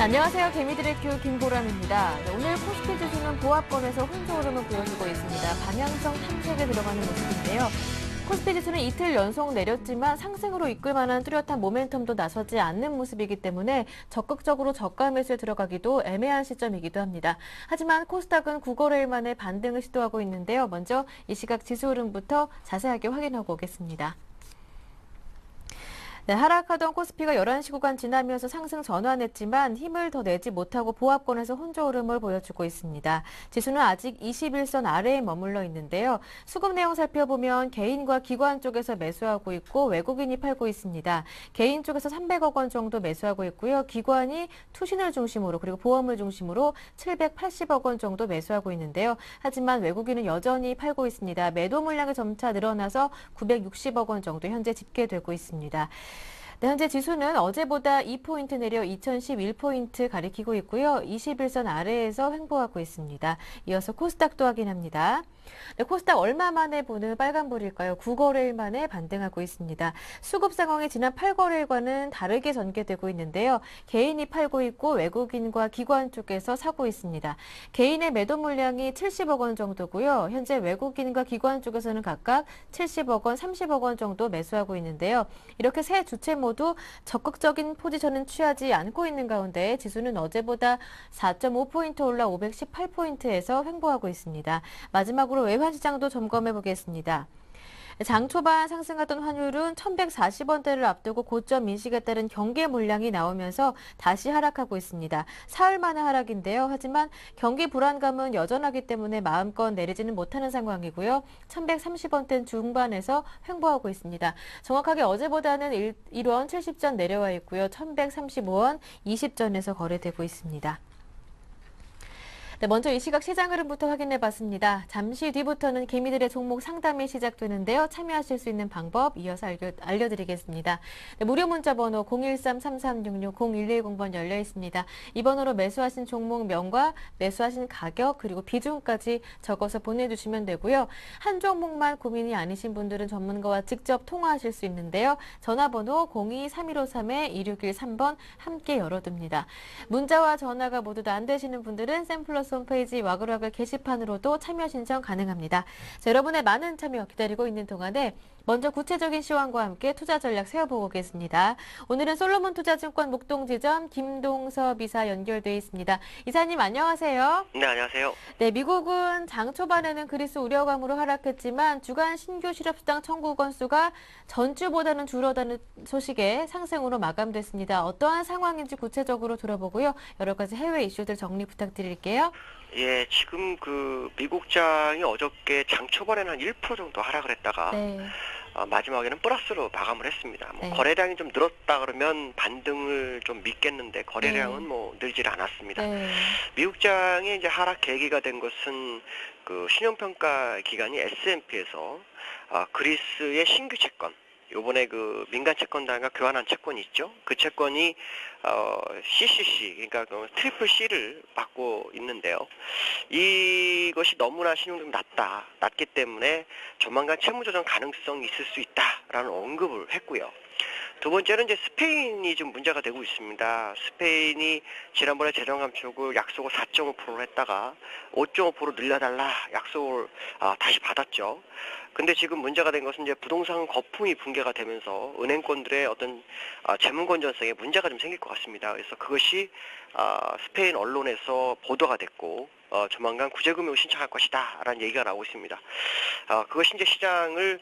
안녕하세요. 개미들의 큐 김보람입니다. 오늘 코스피 지수는 보합권에서 혼조오름을 보여주고 있습니다. 방향성 탐색에 들어가는 모습인데요. 코스피 지수는 이틀 연속 내렸지만 상승으로 이끌 만한 뚜렷한 모멘텀도 나서지 않는 모습이기 때문에 적극적으로 저가 매수에 들어가기도 애매한 시점이기도 합니다. 하지만 코스닥은 9거래일 만에 반등을 시도하고 있는데요. 먼저 이 시각 지수 흐름부터 자세하게 확인하고 오겠습니다. 네, 하락하던 코스피가 11시 구간 지나면서 상승 전환했지만 힘을 더 내지 못하고 보합권에서 혼조 흐름을 보여주고 있습니다. 지수는 아직 21선 아래에 머물러 있는데요. 수급 내용 살펴보면 개인과 기관 쪽에서 매수하고 있고 외국인이 팔고 있습니다. 개인 쪽에서 300억 원 정도 매수하고 있고요. 기관이 투신을 중심으로 그리고 보험을 중심으로 780억 원 정도 매수하고 있는데요. 하지만 외국인은 여전히 팔고 있습니다. 매도 물량이 점차 늘어나서 960억 원 정도 현재 집계되고 있습니다. 네, 현재 지수는 어제보다 2포인트 내려 2011포인트 가리키고 있고요. 21선 아래에서 횡보하고 있습니다. 이어서 코스닥도 확인합니다. 네, 코스닥 얼마 만에 보는 빨간불일까요? 9거래일 만에 반등하고 있습니다. 수급 상황이 지난 8거래일과는 다르게 전개되고 있는데요. 개인이 팔고 있고 외국인과 기관 쪽에서 사고 있습니다. 개인의 매도 물량이 70억 원 정도고요. 현재 외국인과 기관 쪽에서는 각각 70억 원, 30억 원 정도 매수하고 있는데요. 이렇게 세 주체 모두 적극적인 포지션은 취하지 않고 있는 가운데 지수는 어제보다 4.5포인트 올라 518포인트에서 횡보하고 있습니다. 마지막으로 외환시장도 점검해 보겠습니다. 장 초반 상승하던 환율은 1140원대를 앞두고 고점 인식에 따른 경계 물량이 나오면서 다시 하락하고 있습니다. 사흘 만의 하락인데요. 하지만 경기 불안감은 여전하기 때문에 마음껏 내리지는 못하는 상황이고요. 1130원대 중반에서 횡보하고 있습니다. 정확하게 어제보다는 1원 70전 내려와 있고요. 1135원 20전에서 거래되고 있습니다. 네, 먼저 이 시각 시장 흐름부터 확인해 봤습니다. 잠시 뒤부터는 개미들의 종목 상담이 시작되는데요. 참여하실 수 있는 방법 이어서 알려드리겠습니다. 네, 무료 문자 번호 013-3366-0110번 열려 있습니다. 이 번호로 매수하신 종목명과 매수하신 가격 그리고 비중까지 적어서 보내주시면 되고요. 한 종목만 고민이 아니신 분들은 전문가와 직접 통화하실 수 있는데요. 전화번호 02-3153-2613번 함께 열어둡니다. 문자와 전화가 모두 다 안 되시는 분들은 샘플러스 홈페이지 와글와글 게시판으로도 참여 신청 가능합니다. 자, 여러분의 많은 참여 기다리고 있는 동안에 먼저 구체적인 시황과 함께 투자 전략 세워보고 오겠습니다. 오늘은 솔로몬 투자증권 목동지점 김동섭 이사 연결돼 있습니다. 이사님 안녕하세요. 네, 안녕하세요. 네, 미국은 장 초반에는 그리스 우려감으로 하락했지만 주간 신규 실업수당 청구 건수가 전주보다는 줄어드는 소식에 상승으로 마감됐습니다. 어떠한 상황인지 구체적으로 들어보고요. 여러 가지 해외 이슈들 정리 부탁드릴게요. 예, 지금 미국장이 어저께 장 초반에는 한 1% 정도 하락을 했다가 네. 마지막에는 플러스로 마감을 했습니다. 네. 거래량이 좀 늘었다 그러면 반등을 좀 믿겠는데 거래량은 늘질 않았습니다. 네. 미국장이 이제 하락 계기가 된 것은 신용평가 기관이 S&P에서 그리스의 신규 채권 요번에 민간 채권단과 교환한 채권이 있죠. 그 채권이 CCC 그러니까 트리플 C를 받고 있는데요. 이것이 너무나 신용도가 낮기 때문에 조만간 채무조정 가능성이 있을 수 있다라는 언급을 했고요. 두 번째는 이제 스페인이 좀 문제가 되고 있습니다. 스페인이 지난번에 재정 감축을 약속을 4.5%로 했다가 5.5% 늘려달라 약속을 다시 받았죠. 근데 지금 문제가 된 것은 이제 부동산 거품이 붕괴가 되면서 은행권들의 어떤 재무 건전성에 문제가 좀 생길 것 같습니다. 그래서 그것이 스페인 언론에서 보도가 됐고 조만간 구제금융을 신청할 것이다 라는 얘기가 나오고 있습니다. 그것이 이제 시장을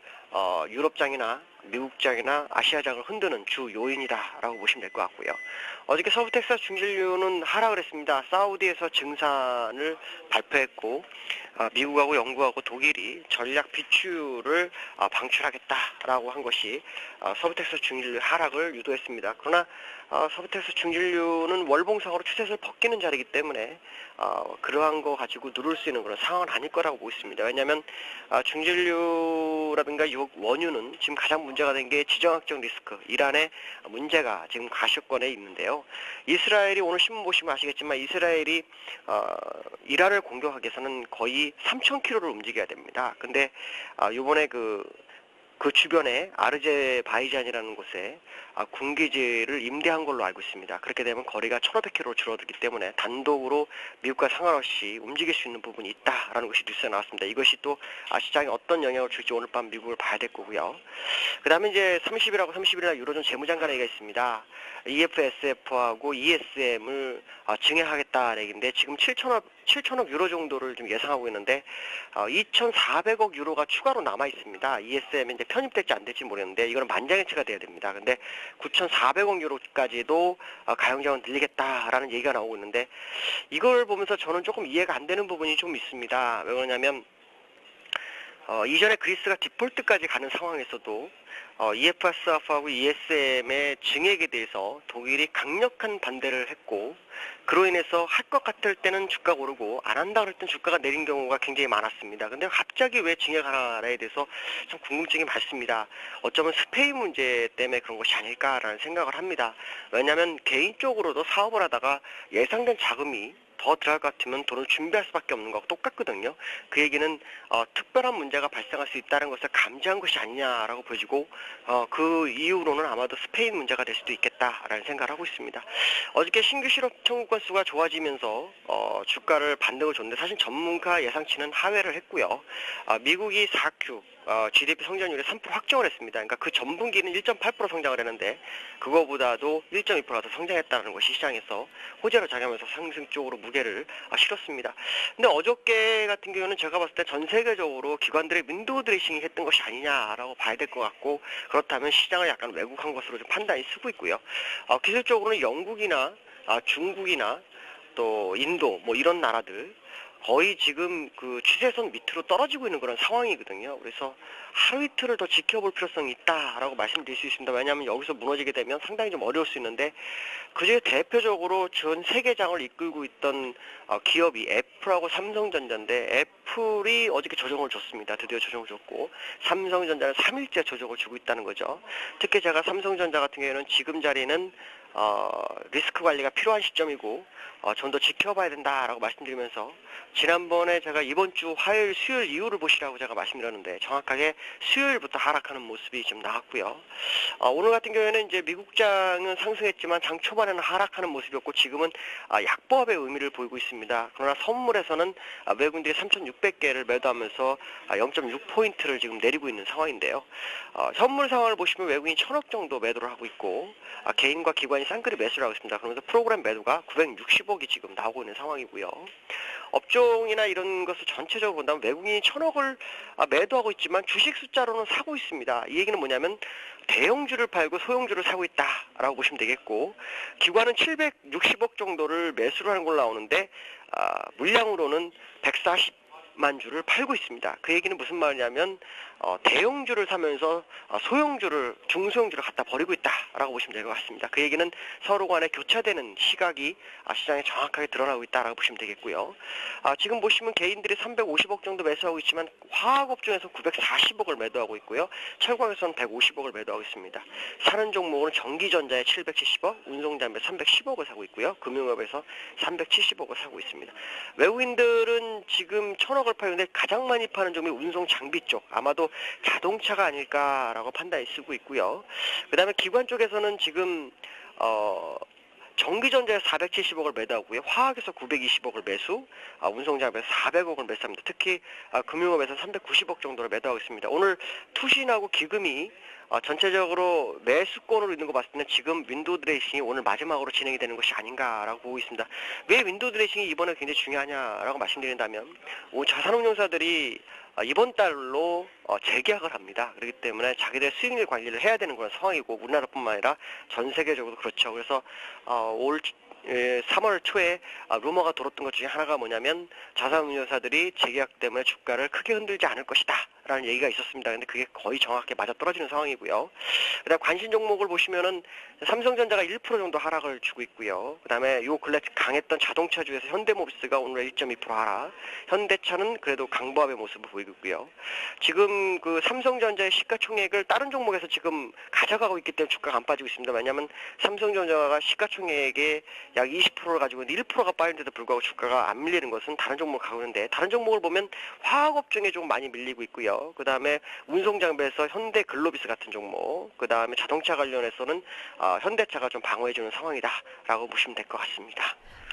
유럽장이나 미국장이나 아시아장을 흔드는 주 요인이다라고 보시면 될 것 같고요. 어저께 서부 텍사스 중진류는 하락을 했습니다. 사우디에서 증산을 발표했고 미국하고 영국하고 독일이 전략 비축을 방출하겠다라고 한 것이 서부 텍사스 중진류 하락을 유도했습니다. 그러나 서부 텍사스 중진류는 월봉상으로 추세를 벗기는 자리이기 때문에 그러한 거 가지고 누를 수 있는 그런 상황은 아닐 거라고 보고 있습니다. 왜냐하면 중진류라든가 원유는 지금 가장 문제가 된 게 지정학적 리스크, 이란의 문제가 지금 가시권에 있는데요. 이스라엘이 오늘 신문 보시면 아시겠지만 이스라엘이 이란을 공격하기 위해서는 거의 3,000km를 움직여야 됩니다. 근데 요번에 그 주변에 아르제바이잔이라는 곳에 군기지를 임대한 걸로 알고 있습니다. 그렇게 되면 거리가 1,500km로 줄어들기 때문에 단독으로 미국과 상관없이 움직일 수 있는 부분이 있다라는 것이 뉴스에 나왔습니다. 이것이 또 시장에 어떤 영향을 줄지 오늘 밤 미국을 봐야 될 거고요. 그 다음에 이제 30일하고 31일 유로존 재무장관 얘기가 있습니다. EFSF하고 ESM을 증액하겠다는 얘기인데 지금 7천억 유로 정도를 좀 예상하고 있는데 2,400억 유로가 추가로 남아 있습니다. ESM이 이제 편입될지 안 될지 모르겠는데 이거는 만장일치가 돼야 됩니다. 근데 9,400억 유로까지도 가용자원 늘리겠다라는 얘기가 나오고 있는데 이걸 보면서 저는 조금 이해가 안 되는 부분이 좀 있습니다. 왜 그러냐면 이전에 그리스가 디폴트까지 가는 상황에서도 EFSF하고 ESM의 증액에 대해서 독일이 강력한 반대를 했고 그로 인해서 할 것 같을 때는 주가가 오르고 안 한다 그럴 땐 주가가 내린 경우가 굉장히 많았습니다. 근데 갑자기 왜 증액하나에 대해서 좀 궁금증이 많습니다. 어쩌면 스페인 문제 때문에 그런 것이 아닐까라는 생각을 합니다. 왜냐하면 개인적으로도 사업을 하다가 예상된 자금이 더 들어갈 것 같으면 돈을 준비할 수밖에 없는 거하고 똑같거든요. 그 얘기는 특별한 문제가 발생할 수 있다는 것을 감지한 것이 아니냐라고 보여지고 그 이후로는 아마도 스페인 문제가 될 수도 있겠다라는 생각을 하고 있습니다. 어저께 신규 실업 청구 건수가 좋아지면서 주가를 반등을 줬는데 사실 전문가 예상치는 하회를 했고요. 미국이 4Q GDP 성장률이 3% 확정을 했습니다. 그러니까 그 전분기는 1.8% 성장을 했는데 그거보다도 1.2%가 더 성장했다는 것이 시장에서 호재로 작용하면서 상승 쪽으로 무게를 실었습니다. 근데 어저께 같은 경우는 제가 봤을 때 전 세계적으로 기관들의 윈도우 드레싱이 했던 것이 아니냐라고 봐야 될 것 같고 그렇다면 시장을 약간 왜곡한 것으로 좀 판단이 쓰고 있고요. 기술적으로는 영국이나 중국이나 또 인도 뭐 이런 나라들 거의 지금 그 추세선 밑으로 떨어지고 있는 그런 상황이거든요. 그래서 하루 이틀을 더 지켜볼 필요성이 있다라고 말씀드릴 수 있습니다. 왜냐하면 여기서 무너지게 되면 상당히 좀 어려울 수 있는데 그중에 대표적으로 전 세계장을 이끌고 있던 기업이 애플하고 삼성전자인데 애플이 어저께 조정을 줬습니다. 드디어 조정을 줬고 삼성전자는 3일째 조정을 주고 있다는 거죠. 특히 제가 삼성전자 같은 경우에는 지금 자리는 리스크 관리가 필요한 시점이고 좀 더 지켜봐야 된다라고 말씀드리면서 지난번에 제가 이번 주 화요일 수요일 이후를 보시라고 제가 말씀드렸는데 정확하게 수요일부터 하락하는 모습이 좀 나왔고요. 오늘 같은 경우에는 이제 미국장은 상승했지만 장 초반에는 하락하는 모습이었고 지금은 약보합의 의미를 보이고 있습니다. 그러나 선물에서는 외국인들이 3,600개를 매도하면서 0.6포인트를 지금 내리고 있는 상황인데요. 선물 상황을 보시면 외국인이 1,000억 정도 매도를 하고 있고 개인과 기관이 쌍끌이 매수를 하고 있습니다. 그러면서 프로그램 매도가 960억이 지금 나오고 있는 상황이고요. 업종이나 이런 것을 전체적으로 본다면 외국인이 1,000억을 매도하고 있지만 주식 숫자로는 사고 있습니다. 이 얘기는 뭐냐면 대형주를 팔고 소형주를 사고 있다라고 보시면 되겠고 기관은 760억 정도를 매수를 하는 걸로 나오는데 물량으로는 140만 주를 팔고 있습니다. 그 얘기는 무슨 말이냐면 대형주를 사면서 소형주를 중소형주를 갖다 버리고 있다라고 보시면 될 것 같습니다. 그 얘기는 서로 간에 교차되는 시각이 시장에 정확하게 드러나고 있다라고 보시면 되겠고요. 지금 보시면 개인들이 350억 정도 매수하고 있지만 화학업종에서 940억을 매도하고 있고요. 철강에서는 150억을 매도하고 있습니다. 사는 종목은 전기전자에 770억, 운송장비에 310억을 사고 있고요. 금융업에서 370억을 사고 있습니다. 외국인들은 지금 1,000억을 팔는데 가장 많이 파는 종목이 운송장비 쪽, 아마도 자동차가 아닐까라고 판단이 쓰고 있고요. 그 다음에 기관 쪽에서는 지금 전기전자에서 470억을 매도하고요. 화학에서 920억을 매수, 운송장비에서 400억을 매수합니다. 특히 금융업에서 390억 정도를 매도하고 있습니다. 오늘 투신하고 기금이 전체적으로 매수권으로 있는 거 봤을 때는 지금 윈도우 드레싱이 오늘 마지막으로 진행이 되는 것이 아닌가라고 보고 있습니다. 왜 윈도우 드레싱이 이번에 굉장히 중요하냐라고 말씀드린다면 자산운용사들이 이번 달로 재계약을 합니다. 그렇기 때문에 자기들 수익률 관리를 해야 되는 그런 상황이고 우리나라뿐만 아니라 전 세계적으로 그렇죠. 그래서 올 3월 초에 루머가 돌았던 것 중에 하나가 뭐냐면 자산운용사들이 재계약 때문에 주가를 크게 흔들지 않을 것이다 라는 얘기가 있었습니다. 근데 그게 거의 정확하게 맞아떨어지는 상황이고요. 그 다음 관심 종목을 보시면은 삼성전자가 1% 정도 하락을 주고 있고요. 그 다음에 요 근래 강했던 자동차주에서 현대모비스가 오늘 1.2% 하락, 현대차는 그래도 강보합의 모습을 보이고 있고요. 지금 그 삼성전자의 시가총액을 다른 종목에서 지금 가져가고 있기 때문에 주가가 안 빠지고 있습니다. 왜냐하면 삼성전자가 시가총액의 약 20%를 가지고 있는데 1%가 빠진데도 불구하고 주가가 안 밀리는 것은 다른 종목을 가고 있는데 다른 종목을 보면 화학업종에 좀 많이 밀리고 있고요. 있고요. 그 다음에 운송장비에서 현대글로비스 같은 종목, 그 다음에 자동차 관련해서는 현대차가 좀 방어해주는 상황이다라고 보시면 될 것 같습니다.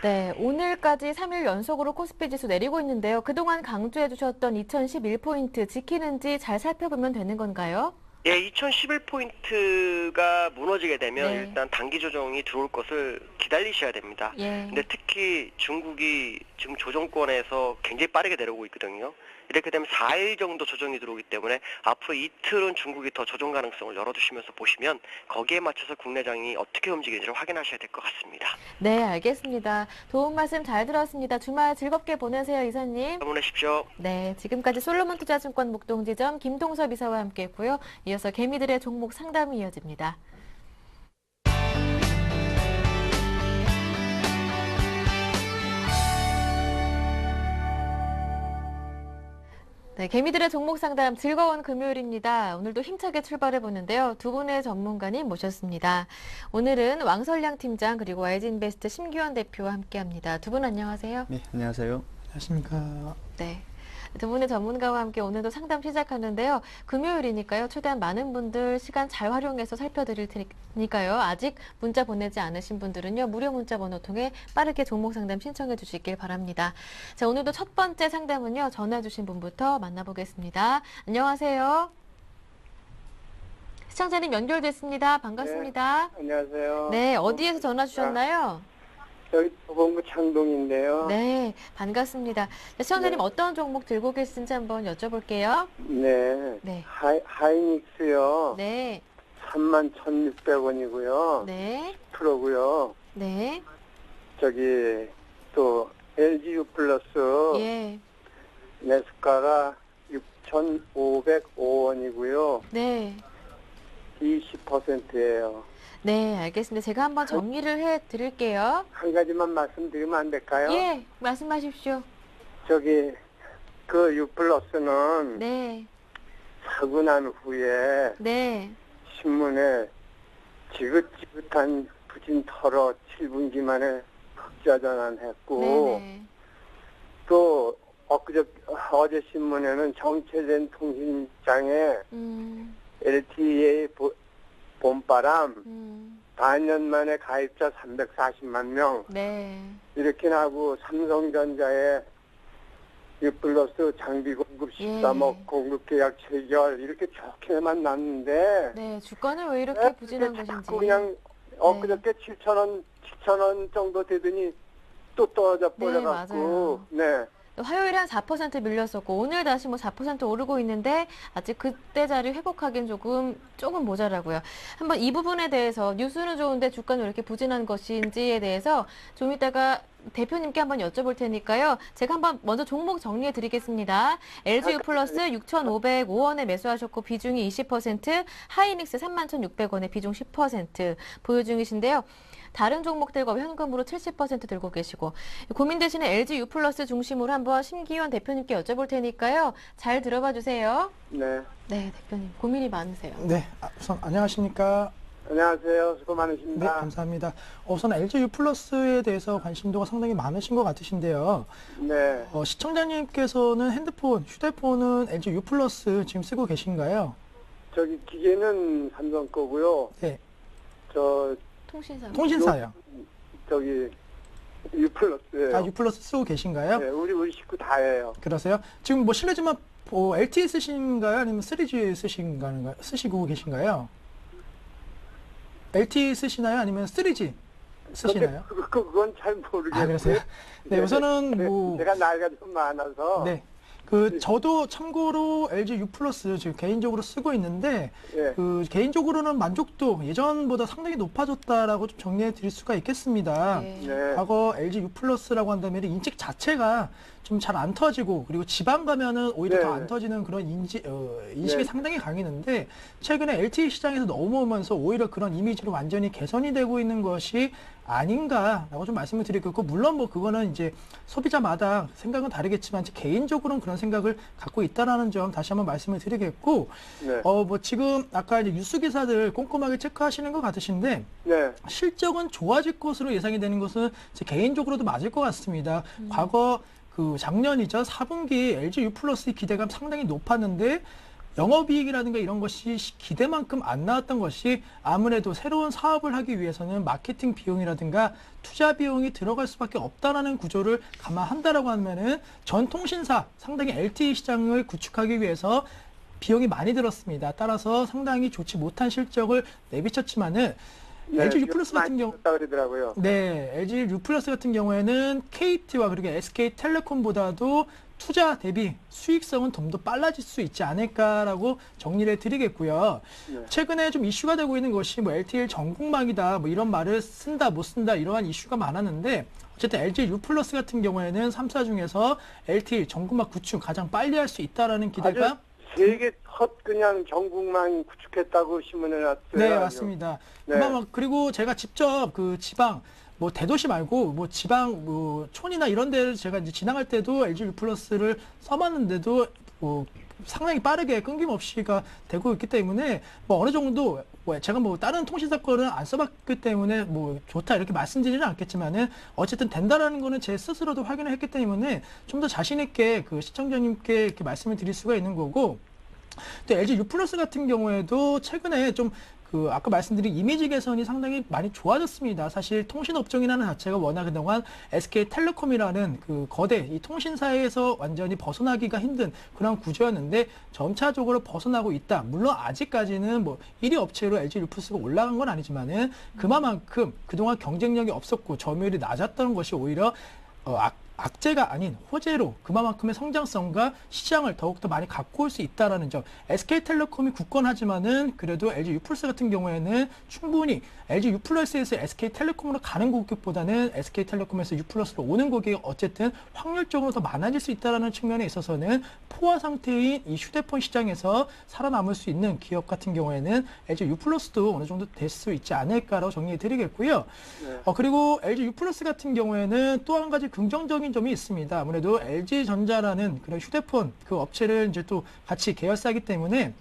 네, 오늘까지 3일 연속으로 코스피 지수 내리고 있는데요. 그동안 강조해 주셨던 2011포인트 지키는지 잘 살펴보면 되는 건가요? 예, 2011포인트가 무너지게 되면 네. 일단 단기 조정이 들어올 것을 기다리셔야 됩니다. 예. 근데 특히 중국이 지금 조정권에서 굉장히 빠르게 내려오고 있거든요. 이렇게 되면 4일 정도 조정이 들어오기 때문에 앞으로 이틀은 중국이 더 조정 가능성을 열어두시면서 보시면 거기에 맞춰서 국내장이 어떻게 움직이는지를 확인하셔야 될 것 같습니다. 네, 알겠습니다. 도움 말씀 잘 들었습니다. 주말 즐겁게 보내세요, 이사님. 보내십시오. 네, 지금까지 솔로몬 투자증권 목동지점 김동섭 이사와 함께했고요. 이어서 개미들의 종목 상담이 이어집니다. 네, 개미들의 종목 상담 즐거운 금요일입니다. 오늘도 힘차게 출발해 보는데요. 두 분의 전문가님 모셨습니다. 오늘은 왕설량 팀장 그리고 YG인베스트 심기원 대표와 함께합니다. 두 분 안녕하세요. 네, 안녕하세요. 안녕하십니까. 네. 두 분의 전문가와 함께 오늘도 상담 시작하는데요. 금요일이니까요. 최대한 많은 분들 시간 잘 활용해서 살펴드릴 테니까요. 아직 문자 보내지 않으신 분들은요. 무료 문자 번호 통해 빠르게 종목 상담 신청해 주시길 바랍니다. 자, 오늘도 첫 번째 상담은요. 전화 주신 분부터 만나보겠습니다. 안녕하세요. 시청자님 연결됐습니다. 반갑습니다. 안녕하세요. 네, 어디에서 전화 주셨나요? 저희 도봉구 창동인데요. 네, 반갑습니다. 시청자님 네. 어떤 종목 들고 계신지 한번 여쭤볼게요. 네. 네. 하이닉스요. 네, 31,600원이고요. 네, 프로고요. 네, 저기 또 LGU 플러스 예, 매수가가 6,505원이고요. 네, 20%예요. 네, 알겠습니다. 제가 한번 정리를 해 드릴게요. 한 가지만 말씀드리면 안 될까요? 예, 말씀하십시오. 저기 그 U 플러스는 네, 사고 난 후에 네, 신문에 지긋지긋한 부진 털어 7분기 만에 흑자 전환했고 네, 또 어제 신문에는 정체된 통신장에 LTA 봄바람 반년 만에 가입자 340만 명 네, 이렇게 나고 삼성전자에 U 플러스 장비 공급 13억 공급 계약 체결 이렇게 좋게만 났는데 네, 주가는 왜 이렇게 부진한 자꾸 것인지. 그냥 엊그저께 7,000원 정도 되더니 또 떨어져 버려갖고 네. 화요일에 한 4% 밀렸었고 오늘 다시 뭐 4% 오르고 있는데 아직 그때 자리 회복하기는 조금 모자라고요. 한번 이 부분에 대해서 뉴스는 좋은데 주가는 왜 이렇게 부진한 것인지에 대해서 좀 이따가 대표님께 한번 여쭤볼 테니까요. 제가 한번 먼저 종목 정리해 드리겠습니다. LGU 플러스 6,505원에 매수하셨고 비중이 20%, 하이닉스 31,600원에 비중 10% 보유 중이신데요. 다른 종목들과 현금으로 70% 들고 계시고 고민되시는 LGU 플러스 중심으로 한번 심기원 대표님께 여쭤볼 테니까요. 잘 들어봐 주세요. 네. 네, 대표님 고민이 많으세요. 네, 우선 안녕하십니까. 안녕하세요. 수고 네, 많으십니다. 감사합니다. 우선 LGU 플러스에 대해서 관심도가 상당히 많으신 것 같으신데요. 네. 시청자님께서는 휴대폰은 LGU 플러스 지금 쓰고 계신가요? 저기 기계는 삼성 거고요. 네, 저 통신사요. 저기 U 플러스예요. U 플러스 쓰고 계신가요? 네, 우리 식구 다예요. 그러세요? 지금 뭐 실례지만 LTE 쓰신가요? 아니면 3G 쓰시고 계신가요? LTE 쓰시나요? 아니면 3G 쓰시나요? 그건 잘 모르겠어요. 아, 그러세요? 네, 우선은 네, 제가 나이가 좀 많아서. 네. 저도 참고로 LG U 플러스 지금 개인적으로 쓰고 있는데, 예. 개인적으로는 만족도 예전보다 상당히 높아졌다라고 좀 정리해 드릴 수가 있겠습니다. 네. 과거 LG U 플러스라고 한다면 인식 자체가 좀 잘 안 터지고, 그리고 지방 가면은 오히려 네. 더 안 터지는 그런 인식이 네. 상당히 강했는데, 최근에 LTE 시장에서 넘어오면서 오히려 그런 이미지로 완전히 개선이 되고 있는 것이 아닌가라고 좀 말씀을 드리고, 물론 뭐 그거는 이제 소비자마다 생각은 다르겠지만 제 개인적으로는 그런 생각을 갖고 있다라는 점 다시 한번 말씀을 드리겠고, 네. 뭐 지금 아까 이제 뉴스 기사들 꼼꼼하게 체크하시는 것 같으신데, 네. 실적은 좋아질 것으로 예상이 되는 것은 제 개인적으로도 맞을 것 같습니다. 과거 그 작년이죠. 4분기 LG U 플러스의 기대감 상당히 높았는데 영업이익이라든가 이런 것이 기대만큼 안 나왔던 것이 아무래도 새로운 사업을 하기 위해서는 마케팅 비용이라든가 투자 비용이 들어갈 수밖에 없다라는 구조를 감안한다라고 하면은 전 통신사 상당히 LTE 시장을 구축하기 위해서 비용이 많이 들었습니다. 따라서 상당히 좋지 못한 실적을 내비쳤지만은 LG U 플러스 같은 경우 그러더라고요. 네, LG U 플러스 같은 경우에는 KT와 그리고 SK텔레콤보다도 투자 대비 수익성은 좀 더 빨라질 수 있지 않을까라고 정리를 해드리겠고요. 네. 최근에 좀 이슈가 되고 있는 것이 뭐 LTE 전국망이다, 뭐 이런 말을 쓴다, 못 쓴다 이러한 이슈가 많았는데 어쨌든 LG U 플러스 같은 경우에는 3사 중에서 LTE 전국망 구축 가장 빨리 할 수 있다라는 기대가 아주 세계 첫 그냥 전국망 구축했다고 신문에 났어요. 네, 아주. 맞습니다. 네. 그리고 제가 직접 그 지방 뭐 대도시 말고 뭐 지방 뭐 촌이나 이런 데를 제가 이제 지나갈 때도 LG U 플러스를 써봤는데도 뭐 상당히 빠르게 끊김없이가 되고 있기 때문에 뭐 어느 정도 뭐 제가 뭐 다른 통신사 거는 안 써봤기 때문에 뭐 좋다 이렇게 말씀드리지는 않겠지만은 어쨌든 된다라는 거는 제 스스로도 확인을 했기 때문에 좀 더 자신 있게 그 시청자님께 이렇게 말씀을 드릴 수가 있는 거고 또 LG U 플러스 같은 경우에도 최근에 좀 그 아까 말씀드린 이미지 개선이 상당히 많이 좋아졌습니다. 사실 통신업종이라는 자체가 워낙 그동안 SK텔레콤이라는 그 거대 이 통신사에서 완전히 벗어나기가 힘든 그런 구조였는데 점차적으로 벗어나고 있다. 물론 아직까지는 뭐 1위 업체로 LG U 플러스가 올라간 건 아니지만은 그만큼 그동안 경쟁력이 없었고 점유율이 낮았던 것이 오히려 악재가 아닌 호재로 그만큼의 성장성과 시장을 더욱더 많이 갖고 올 수 있다라는 점. SK텔레콤이 굳건하지만은 그래도 LG U 플러스 같은 경우에는 충분히 LG U 플러스에서 SK텔레콤으로 가는 고객보다는 SK텔레콤에서 U 플러스로 오는 고객이 어쨌든 확률적으로 더 많아질 수 있다라는 측면에 있어서는 포화 상태인 이 휴대폰 시장에서 살아남을 수 있는 기업 같은 경우에는 LG U 플러스도 어느 정도 될 수 있지 않을까라고 정리해 드리겠고요. 네. 그리고 LG U 플러스 같은 경우에는 또 한 가지 긍정적인 점이 있습니다. 아무래도 LG전자라는 그런 휴대폰 그 업체를 이제 또 같이 계열사이기 때문에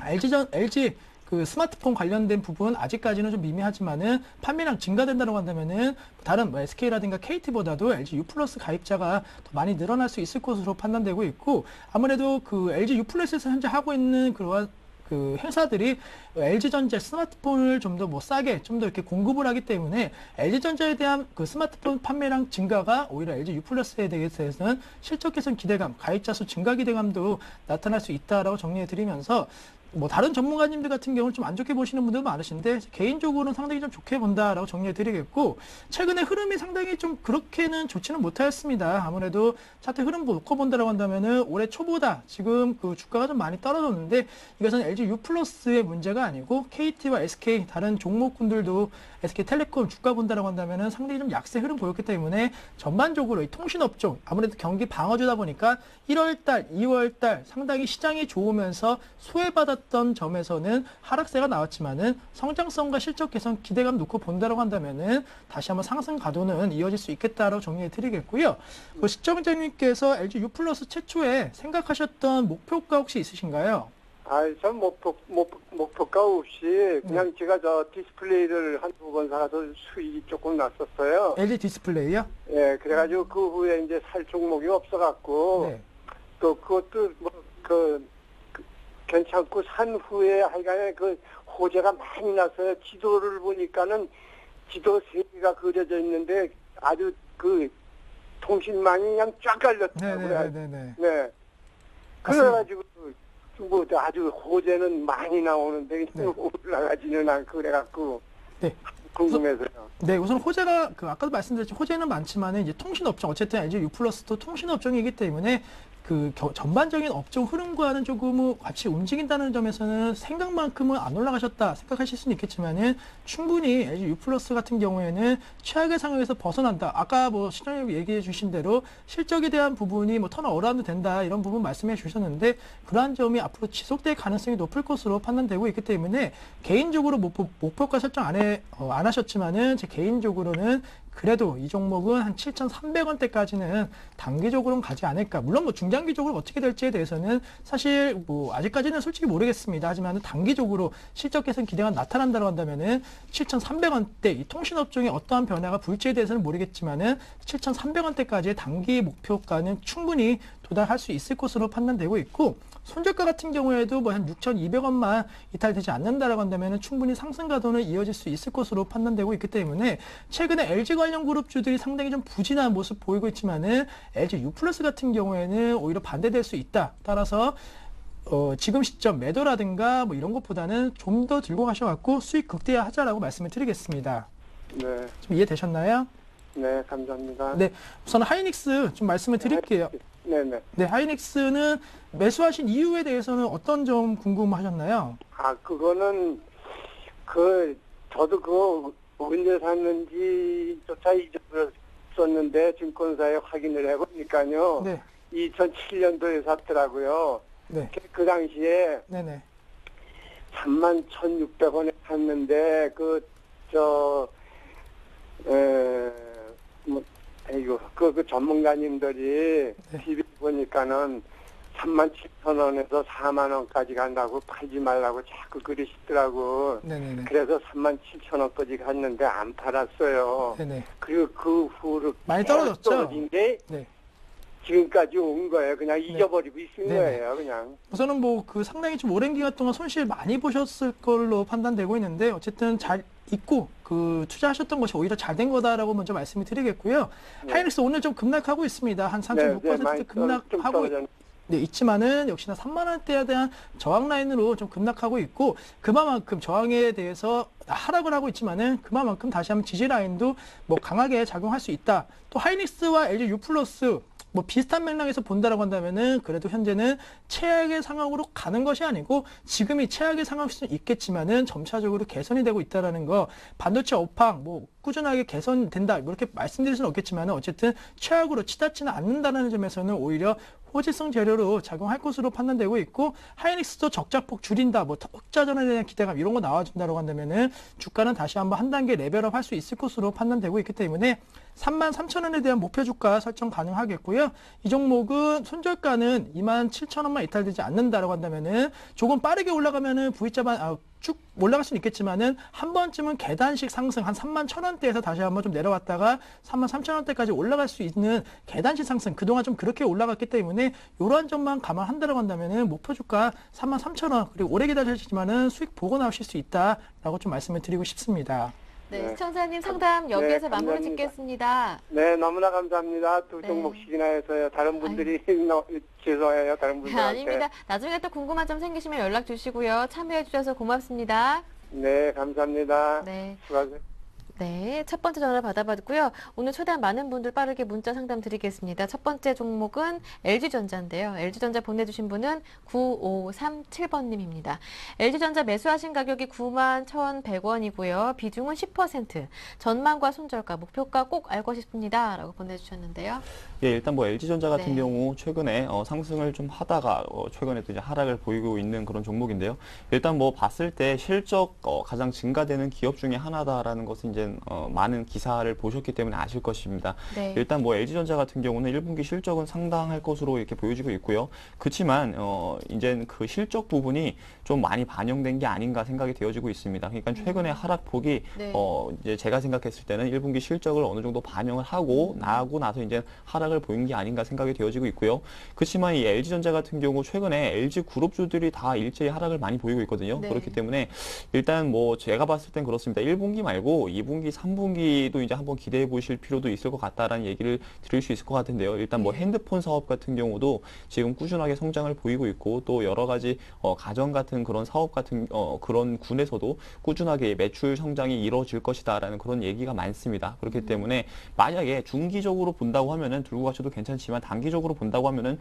LG 그 스마트폰 관련된 부분 아직까지는 좀 미미하지만은 판매량 증가된다고 한다면은 다른 뭐 SK라든가 KT보다도 LG U 플러스 가입자가 더 많이 늘어날 수 있을 것으로 판단되고 있고 아무래도 그 LG U 플러스에서 현재 하고 있는 그러한 그 행사들이 LG전자 스마트폰을 좀 더 뭐 싸게 좀 더 이렇게 공급을 하기 때문에 LG전자에 대한 그 스마트폰 판매량 증가가 오히려 LG U 플러스에 대해서는 실적 개선 기대감, 가입자 수 증가 기대감도 나타날 수 있다라고 정리해 드리면서 뭐 다른 전문가님들 같은 경우는 좀 안 좋게 보시는 분들도 많으신데 개인적으로는 상당히 좀 좋게 본다라고 정리해 드리겠고 최근에 흐름이 상당히 좀 그렇게는 좋지는 못하였습니다. 아무래도 차트 흐름 놓고 본다라고 한다면은 올해 초보다 지금 그 주가가 좀 많이 떨어졌는데 이것은 LG U 플러스의 문제가 아니고 KT와 SK 다른 종목군들도 SK텔레콤 주가 본다라고 한다면은 상당히 좀 약세 흐름 보였기 때문에 전반적으로 이 통신업종 아무래도 경기 방어주다 보니까 1월달, 2월달 상당히 시장이 좋으면서 소외받았던 점에서는 하락세가 나왔지만은 성장성과 실적 개선 기대감 놓고 본다라고 한다면은 다시 한번 상승 가도는 이어질 수 있겠다라고 정리해 드리겠고요. 그 시청자님께서 LG U 플러스 최초에 생각하셨던 목표가 혹시 있으신가요? 전 목표가 없이 그냥 제가 저 디스플레이를 한두 번 사서 수익이 조금 났었어요. LG 디스플레이요? 예, 그래가지고 그 후에 이제 살 종목이 없어갖고 네. 또 그것도 괜찮고 산 후에 하여간에 그 호재가 많이 나서요. 지도를 보니까는 지도 세 개가 그려져 있는데 아주 그 통신망이 그냥 쫙 깔렸더라고요. 네네네네. 네. 그래가지고 뭐 아주 호재는 많이 나오는데 네. 올라가지는 않고 그래갖고 네. 궁금해서요. 네, 우선 호재가 그 아까도 말씀드렸지만 호재는 많지만은 이제 통신업종 어쨌든 LG U 플러스도 통신업종이기 때문에 그 전반적인 업종 흐름과는 조금 같이 움직인다는 점에서는 생각만큼은 안 올라가셨다 생각하실 수는 있겠지만은 충분히 LG U 플러스 같은 경우에는 최악의 상황에서 벗어난다. 아까 뭐 시장님 얘기해 주신 대로 실적에 대한 부분이 뭐 턴어라운드 된다 이런 부분 말씀해 주셨는데 그러한 점이 앞으로 지속될 가능성이 높을 것으로 판단되고 있기 때문에 개인적으로 목표가 설정 안 하셨지만은 제 개인적으로는 그래도 이 종목은 한 7,300원대까지는 단기적으로는 가지 않을까. 물론 뭐 중장기적으로 어떻게 될지에 대해서는 사실 뭐 아직까지는 솔직히 모르겠습니다. 하지만 단기적으로 실적 개선 기대가 나타난다고 한다면은 7,300원대 이 통신업종에 어떠한 변화가 불지에 대해서는 모르겠지만은 7,300원대까지의 단기 목표가는 충분히 도달할 수 있을 것으로 판단되고 있고, 손절가 같은 경우에도 뭐 한 6,200원만 이탈되지 않는다라고 한다면 충분히 상승 가도는 이어질 수 있을 것으로 판단되고 있기 때문에 최근에 LG 관련 그룹주들이 상당히 좀 부진한 모습 보이고 있지만은 LG U+ 같은 경우에는 오히려 반대될 수 있다. 따라서 지금 시점 매도라든가 뭐 이런 것보다는 좀 더 들고 가셔갖고 수익 극대화하자라고 말씀을 드리겠습니다. 네, 좀 이해되셨나요? 네, 감사합니다. 네, 우선 하이닉스 좀 말씀을 드릴게요. 네네. 네, 하이닉스는 매수하신 이유에 대해서는 어떤 점 궁금하셨나요? 그거는, 저도 그거 언제 샀는지조차 잊어버렸었는데, 증권사에 확인을 해보니까요. 네, 2007년도에 샀더라고요. 네, 그 당시에 네네. 31,600원에 샀는데, 그 전문가님들이 네. TV 보니까는 37,000원에서 4만원까지 간다고 팔지 말라고 자꾸 그러시더라고. 네네네. 그래서 37,000원까지 갔는데 안 팔았어요. 네네. 그리고 그 후로 많이 계속 떨어졌죠? 떨어진 게 네. 지금까지 온 거예요. 그냥 잊어버리고 있은 네네. 거예요, 그냥. 우선은 뭐 그 상당히 좀 오랜 기간 동안 손실 많이 보셨을 걸로 판단되고 있는데 어쨌든 잘 있고 그 투자하셨던 것이 오히려 잘 된 거다라고 먼저 말씀을 드리겠고요. 네. 하이닉스 오늘 좀 급락하고 있습니다. 한 3.6% 많이 급락하고 네, 있지만은 역시나 3만 원대에 대한 저항 라인으로 좀 급락하고 있고 그만큼 저항에 대해서 하락을 하고 있지만은 그만큼 다시 한번 지지 라인도 뭐 강하게 작용할 수 있다. 또 하이닉스와 LG U+ 뭐 비슷한 맥락에서 본다라고 한다면은 그래도 현재는 최악의 상황으로 가는 것이 아니고 지금이 최악의 상황일 수는 있겠지만은 점차적으로 개선이 되고 있다라는 거, 반도체 업황 뭐 꾸준하게 개선된다 이렇게 말씀드릴 수는 없겠지만은 어쨌든 최악으로 치닫지는 않는다는 점에서는 오히려 호재성 재료로 작용할 것으로 판단되고 있고, 하이닉스도 적자폭 줄인다, 뭐 흑자 전환에 대한 기대감 이런 거 나와준다고 한다면은 주가는 다시 한번 한 단계 레벨업 할 수 있을 것으로 판단되고 있기 때문에 33,000원에 대한 목표 주가 설정 가능하겠고요. 이 종목은 손절가는 27,000원만 이탈되지 않는다라고 한다면은 조금 빠르게 올라가면은 V자만 쭉 올라갈 수는 있겠지만은 한 번쯤은 계단식 상승 한 31,000원대에서 다시 한번 좀 내려왔다가 33,000원대까지 올라갈 수 있는 계단식 상승, 그동안 좀 그렇게 올라갔기 때문에 이러한 점만 감안한다고 한다면은 목표 주가 33,000원, 그리고 오래 기다리시지만은 수익 보고 나오실 수 있다라고 좀 말씀을 드리고 싶습니다. 네, 네. 시청자님 상담 여기에서 마무리 감사합니다. 짓겠습니다. 네, 너무나 감사합니다. 두 네. 종목씩이나 해서요. 다른 분들이 죄송해요. 다른 네, 분들한테. 아닙니다. 나중에 또 궁금한 점 생기시면 연락 주시고요. 참여해 주셔서 고맙습니다. 네, 감사합니다. 네. 수고하세요. 네, 첫 번째 전화 받아봤고요. 오늘 최대한 많은 분들 빠르게 문자 상담 드리겠습니다. 첫 번째 종목은 LG전자인데요. LG전자 보내주신 분은 9537번님입니다. LG전자 매수하신 가격이 91,100원이고요. 비중은 10%. 전망과 손절가, 목표가 꼭 알고 싶습니다. 라고 보내주셨는데요. 예, 일단 뭐 LG전자 같은 네. 경우 최근에 상승을 좀 하다가 최근에 또 이제 하락을 보이고 있는 그런 종목인데요. 일단 뭐 봤을 때 실적 가장 증가되는 기업 중에 하나다라는 것은 이제 많은 기사를 보셨기 때문에 아실 것입니다. 네. 일단 뭐 LG전자 같은 경우는 1분기 실적은 상당할 것으로 이렇게 보여지고 있고요. 그렇지만 이제 그 실적 부분이 좀 많이 반영된 게 아닌가 생각이 되어지고 있습니다. 그러니까 최근에 하락폭이 네. 이제 제가 생각했을 때는 1분기 실적을 어느 정도 반영을 하고 나서 이제 하락을 보인 게 아닌가 생각이 되어지고 있고요. 그렇지만 이 LG전자 같은 경우 최근에 LG 그룹주들이 다 일제히 하락을 많이 보이고 있거든요. 네. 그렇기 때문에 일단 뭐 제가 봤을 땐 그렇습니다. 1분기 말고 2분기, 3분기도 이제 한번 기대해 보실 필요도 있을 것 같다라는 얘기를 드릴 수 있을 것 같은데요. 일단 뭐 네. 핸드폰 사업 같은 경우도 지금 꾸준하게 성장을 보이고 있고 또 여러 가지 가전 같은 그런 사업 같은 그런 군에서도 꾸준하게 매출 성장이 이루어질 것이다라는 그런 얘기가 많습니다. 그렇기 때문에 만약에 중기적으로 본다고 하면은 들고 가셔도 괜찮지만 단기적으로 본다고 하면은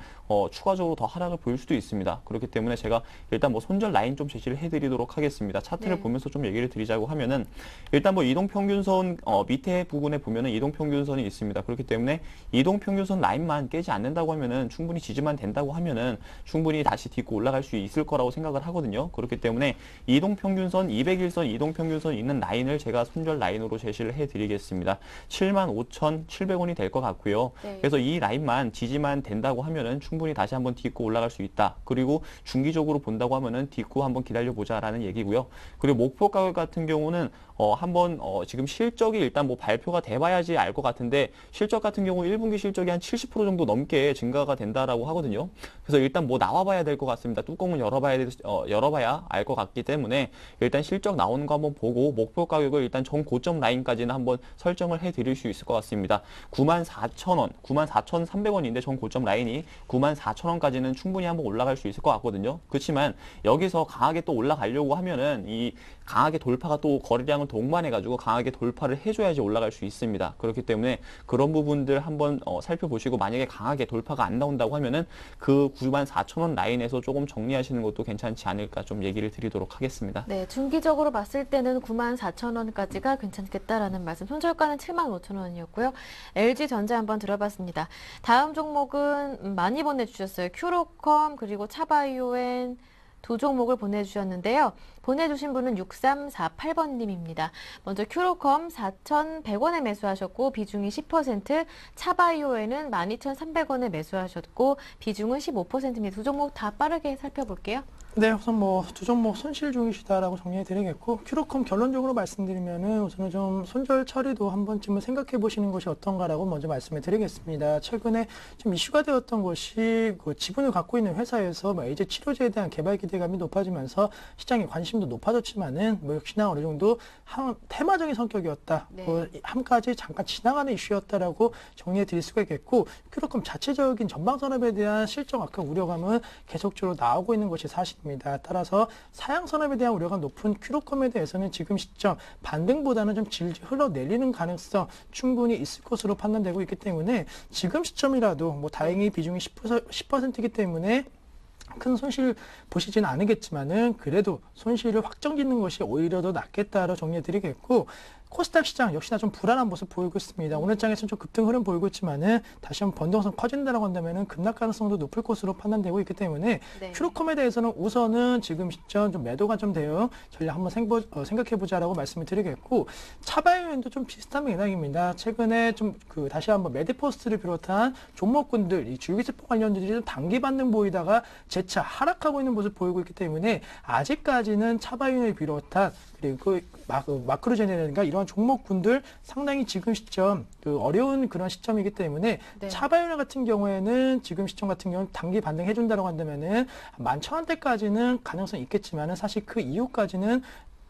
추가적으로 더 하락을 보일 수도 있습니다. 그렇기 때문에 제가 일단 뭐 손절 라인 좀 제시를 해드리도록 하겠습니다. 차트를 네. 보면서 좀 얘기를 드리자고 하면은 일단 뭐 이동평균 이동평균선 밑에 부분에 보면은 이동평균선이 있습니다. 그렇기 때문에 이동평균선 라인만 깨지 않는다고 하면은 충분히 지지만 된다고 하면은 충분히 다시 딛고 올라갈 수 있을 거라고 생각을 하거든요. 그렇기 때문에 이동평균선 200일선 이동평균선 있는 라인을 제가 손절 라인으로 제시를 해드리겠습니다. 75,700원이 될 것 같고요. 네. 그래서 이 라인만 지지만 된다고 하면은 충분히 다시 한번 딛고 올라갈 수 있다. 그리고 중기적으로 본다고 하면은 딛고 한번 기다려보자라는 얘기고요. 그리고 목표 가격 같은 경우는 한번 지금 실적이 일단 뭐 발표가 돼봐야지 알 것 같은데 실적 같은 경우 1분기 실적이 한 70% 정도 넘게 증가가 된다라고 하거든요. 그래서 일단 뭐 나와봐야 될 것 같습니다. 뚜껑은 열어봐야 알 것 같기 때문에 일단 실적 나오는 거 한번 보고 목표 가격을 일단 전 고점 라인까지는 한번 설정을 해드릴 수 있을 것 같습니다. 94,000원, 94,300원인데 전 고점 라인이 94,000원까지는 충분히 한번 올라갈 수 있을 것 같거든요. 그렇지만 여기서 강하게 또 올라가려고 하면은 이 강하게 돌파가 또 거래량을 동반해가지고 강하게 돌파를 해줘야지 올라갈 수 있습니다. 그렇기 때문에 그런 부분들 한번 살펴보시고 만약에 강하게 돌파가 안 나온다고 하면은 그 94,000원 라인에서 조금 정리하시는 것도 괜찮지 않을까 좀 얘기를 드리도록 하겠습니다. 네, 중기적으로 봤을 때는 94,000원까지가 괜찮겠다라는 말씀. 손절가는 75,000원이었고요. LG전자 한번 들어봤습니다. 다음 종목은 많이 보내주셨어요. 큐로컴 그리고 차바이오엔 두 종목을 보내주셨는데요. 보내주신 분은 6348번님입니다. 먼저 큐로컴 4,100원에 매수하셨고 비중이 10%, 차바이오에는 12,300원에 매수하셨고 비중은 15%입니다. 두 종목 다 빠르게 살펴볼게요. 네, 우선 뭐 두 종목 손실 중이시다라고 정리해 드리겠고, 큐로컴 결론적으로 말씀드리면은 우선은 좀 손절 처리도 한 번쯤은 생각해 보시는 것이 어떤가라고 먼저 말씀을 드리겠습니다. 최근에 좀 이슈가 되었던 것이 그 지분을 갖고 있는 회사에서 뭐 에이즈 치료제에 대한 개발 기대감이 높아지면서 시장의 관심도 높아졌지만은 뭐 역시나 어느 정도 테마적인 성격이었다. 네. 그 함까지 잠깐 지나가는 이슈였다라고 정리해 드릴 수가 있겠고, 큐로컴 자체적인 전방 산업에 대한 실적 악화 우려감은 계속적으로 나오고 있는 것이 사실입니다. 따라서 사양 산업에 대한 우려가 높은 큐로컴에 대해서는 지금 시점 반등보다는 좀 질질 흘러내리는 가능성 충분히 있을 것으로 판단되고 있기 때문에 지금 시점이라도 뭐 다행히 비중이 10%이기 때문에 큰 손실 보시지는 않으겠지만은 그래도 손실을 확정짓는 것이 오히려 더 낫겠다로 정리해 드리겠고, 코스닥 시장 역시나 좀 불안한 모습 보이고 있습니다. 오늘 장에서는 좀 급등 흐름 보이고 있지만은 다시 한번 변동성 커진다라고 한다면은 급락 가능성도 높을 것으로 판단되고 있기 때문에 네. 큐로컴에 대해서는 우선은 지금 시점 좀 매도가 좀 돼요. 전략 한번 생각해보자라고 말씀을 드리겠고, 차바이오엔도 좀 비슷한 맥락입니다. 최근에 좀 다시 한번 메디포스트를 비롯한 종목군들, 이 줄기세포 관련주들이 좀 단기 반등 보이다가 재차 하락하고 있는 모습 보이고 있기 때문에 아직까지는 차바이오엔을 비롯한 그리고 마크로제네라든가 이러한 종목군들 상당히 지금 시점 어려운 그런 시점이기 때문에 네. 차바이오렌 같은 경우에는 지금 시점 같은 경우는 단기 반등해준다고 한다면은 11,000원대까지는 가능성이 있겠지만은 사실 그 이후까지는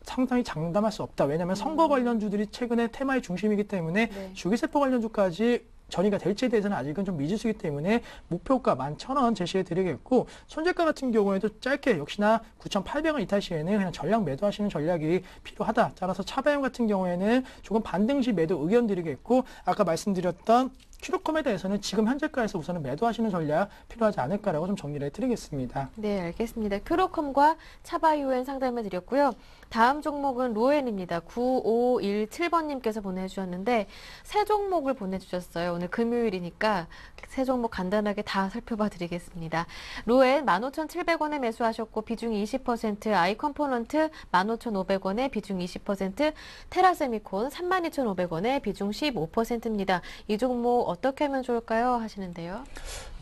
상당히 장담할 수 없다. 왜냐하면 선거 관련주들이 최근에 테마의 중심이기 때문에 네. 주기세포 관련주까지 전이가 될지에 대해서는 아직은 좀 미지수이기 때문에 목표가 11,000원 제시해 드리겠고, 손절가 같은 경우에도 짧게 역시나 9,800원 이탈 시에는 그냥 전략 매도하시는 전략이 필요하다. 따라서 차바이오 같은 경우에는 조금 반등 시 매도 의견 드리겠고, 아까 말씀드렸던 큐로컴에 대해서는 지금 현재가에서 우선은 매도하시는 전략 필요하지 않을까라고 좀 정리를 해드리겠습니다. 네, 알겠습니다. 큐로컴과 차바이오엔 상담해 드렸고요. 다음 종목은 로엔입니다. 9517번님께서 보내주셨는데 세 종목을 보내주셨어요. 오늘 금요일이니까 세 종목 간단하게 다 살펴봐 드리겠습니다. 로엔 15,700원에 매수하셨고 비중이 20%, 아이컴포넌트 15,500원에 비중 20%, 테라세미콘 32,500원에 비중 15%입니다. 이 종목 어떻게 하면 좋을까요? 하시는데요.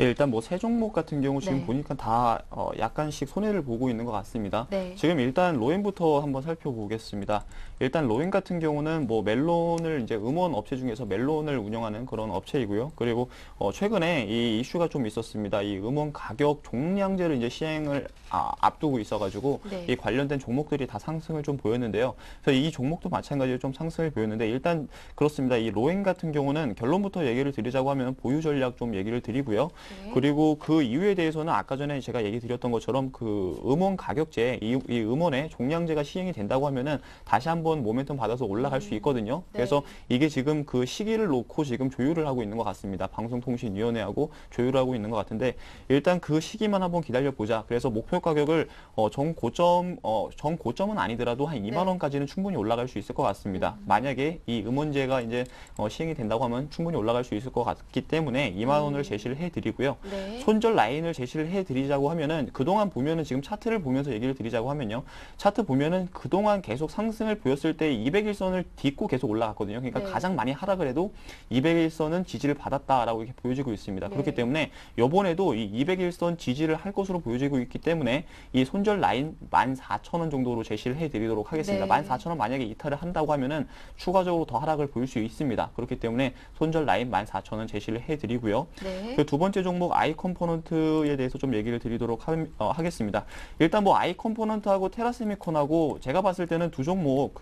예, 일단 뭐 세 종목 같은 경우 지금 네. 보니까 다 약간씩 손해를 보고 있는 것 같습니다. 네. 지금 일단 로엔부터 한번 살펴보겠습니다. 일단 로엔 같은 경우는 뭐 멜론을 이제 음원 업체 중에서 멜론을 운영하는 그런 업체이고요. 그리고 최근에 이 이슈가 좀 있었습니다. 이 음원 가격 종량제를 이제 시행을 앞두고 있어가지고 네. 이 관련된 종목들이 다 상승을 좀 보였는데요. 그래서 이 종목도 마찬가지로 좀 상승을 보였는데 일단 그렇습니다. 이 로엔 같은 경우는 결론부터 얘기를 드리자고 하면 보유 전략 좀 얘기를 드리고요. 네. 그리고 그 이유에 대해서는 아까 전에 제가 얘기 드렸던 것처럼 그 음원 가격제, 이 음원의 종량제가 시행이 된다고 하면은 다시 한번 모멘텀 받아서 올라갈 수 있거든요. 네. 그래서 이게 지금 그 시기를 놓고 지금 조율을 하고 있는 것 같습니다. 방송통신위원회하고 조율을 하고 있는 것 같은데 일단 그 시기만 한번 기다려보자. 그래서 목표 가격을 정고점은 아니더라도 한 2만 원까지는 충분히 올라갈 수 있을 것 같습니다. 만약에 이 음원제가 이제 시행이 된다고 하면 충분히 올라갈 수 있을 것 같기 때문에 2만 원을 제시를 해드리고요. 네. 손절 라인을 제시를 해드리자고 하면은 그동안 보면은 지금 차트를 보면서 얘기를 드리자고 하면요. 차트 보면은 그동안 계속 상승을 보였을 때 200일선을 딛고 계속 올라갔거든요. 그러니까 네. 가장 많이 하락을 해도 200일선은 지지를 받았다라고 이렇게 보여지고 있습니다. 네. 그렇기 때문에 이번에도 이 200일선 지지를 할 것으로 보여지고 있기 때문에 이 손절 라인 14,000원 정도로 제시를 해드리도록 하겠습니다. 네. 14,000원 만약에 이탈을 한다고 하면은 추가적으로 더 하락을 보일 수 있습니다. 그렇기 때문에 손절 라인 14,000원 제시를 해드리고요. 네. 그 두 번째 종목 I 컴포넌트에 대해서 좀 얘기를 드리도록 하겠습니다. 일단 뭐 I 컴포넌트하고 테라세미콘하고 제가 봤을 때는 두 종목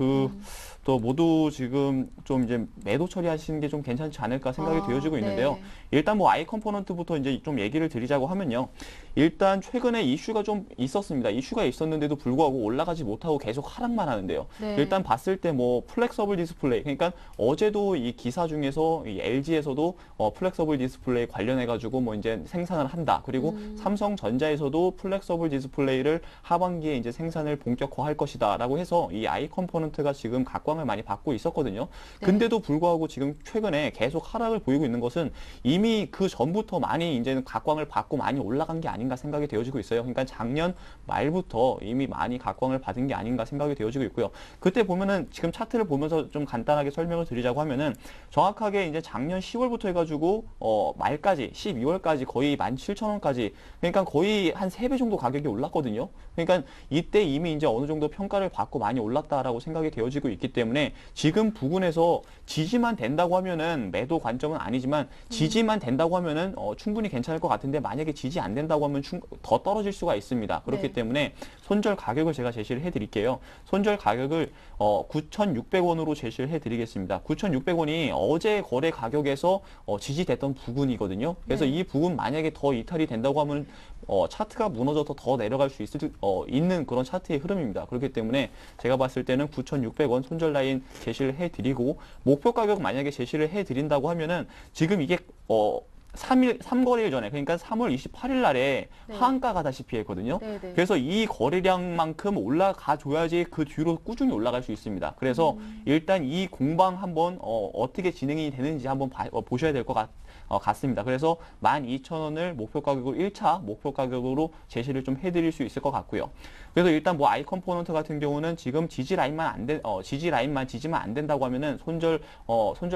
또 모두 지금 좀 이제 매도 처리하시는 게 좀 괜찮지 않을까 생각이 되어지고 있는데요. 네. 일단 뭐 I 컴포넌트부터 이제 좀 얘기를 드리자고 하면요. 일단 최근에 이슈가 좀 있었습니다. 이슈가 있었는데도 불구하고 올라가지 못하고 계속 하락만 하는데요. 네. 일단 봤을 때 뭐 플렉서블 디스플레이, 그러니까 어제도 이 기사 중에서 이 LG에서도 플렉서블 디스플레이 관련해 가지고 뭐 이제 생산을 한다. 그리고 삼성전자에서도 플렉서블 디스플레이를 하반기에 이제 생산을 본격화할 것이다라고 해서 이 I 컴포넌트가 지금 각광을 많이 받고 있었거든요. 네. 근데도 불구하고 지금 최근에 계속 하락을 보이고 있는 것은 이미 그 전부터 많이 이제는 각광을 받고 많이 올라간 게 아닌가 생각이 되어지고 있어요. 그러니까 작년 말부터 이미 많이 각광을 받은 게 아닌가 생각이 되어지고 있고요. 그때 보면은 지금 차트를 보면서 좀 간단하게 설명을 드리자고 하면은 정확하게 이제 작년 10월부터 해가지고 말까지 12월까지 거의 17,000원까지 그러니까 거의 한 3배 정도 가격이 올랐거든요. 그러니까 이때 이미 이제 어느 정도 평가를 받고 많이 올랐다라고 생각이 되어지고 있기 때문에 지금 부근에서 지지만 된다고 하면은 매도 관점은 아니지만 지지만 된다고 하면은 충분히 괜찮을 것 같은데 만약에 지지 안 된다고 하면 더 떨어질 수가 있습니다. 그렇기 네. 때문에 손절 가격을 제가 제시를 해드릴게요. 손절 가격을 9,600원으로 제시를 해드리겠습니다. 9,600원이 어제 거래 가격에서 지지됐던 부근이거든요. 그래서 네. 이 부분 만약에 더 이탈이 된다고 하면 차트가 무너져서 더 내려갈 수 있는 그런 차트의 흐름입니다. 그렇기 때문에 제가 봤을 때는 9,600원 손절 라인 제시를 해드리고 목표 가격 만약에 제시를 해드린다고 하면은 지금 이게 3거래일 전에 그러니까 3월 28일 날에 네. 하한가 가다시피 했거든요. 네, 네. 그래서 이 거래량만큼 올라가 줘야지 그 뒤로 꾸준히 올라갈 수 있습니다. 그래서 일단 이 공방 한번 어떻게 진행이 되는지 한번 보셔야 될 것 같습니다. 그래서 12,000원을 목표 가격으로 1차 목표 가격으로 제시를 좀 해드릴 수 있을 것 같고요. 그래서 일단 뭐 I 컴포넌트 같은 경우는 지금 지지만 안 된다고 하면은 손절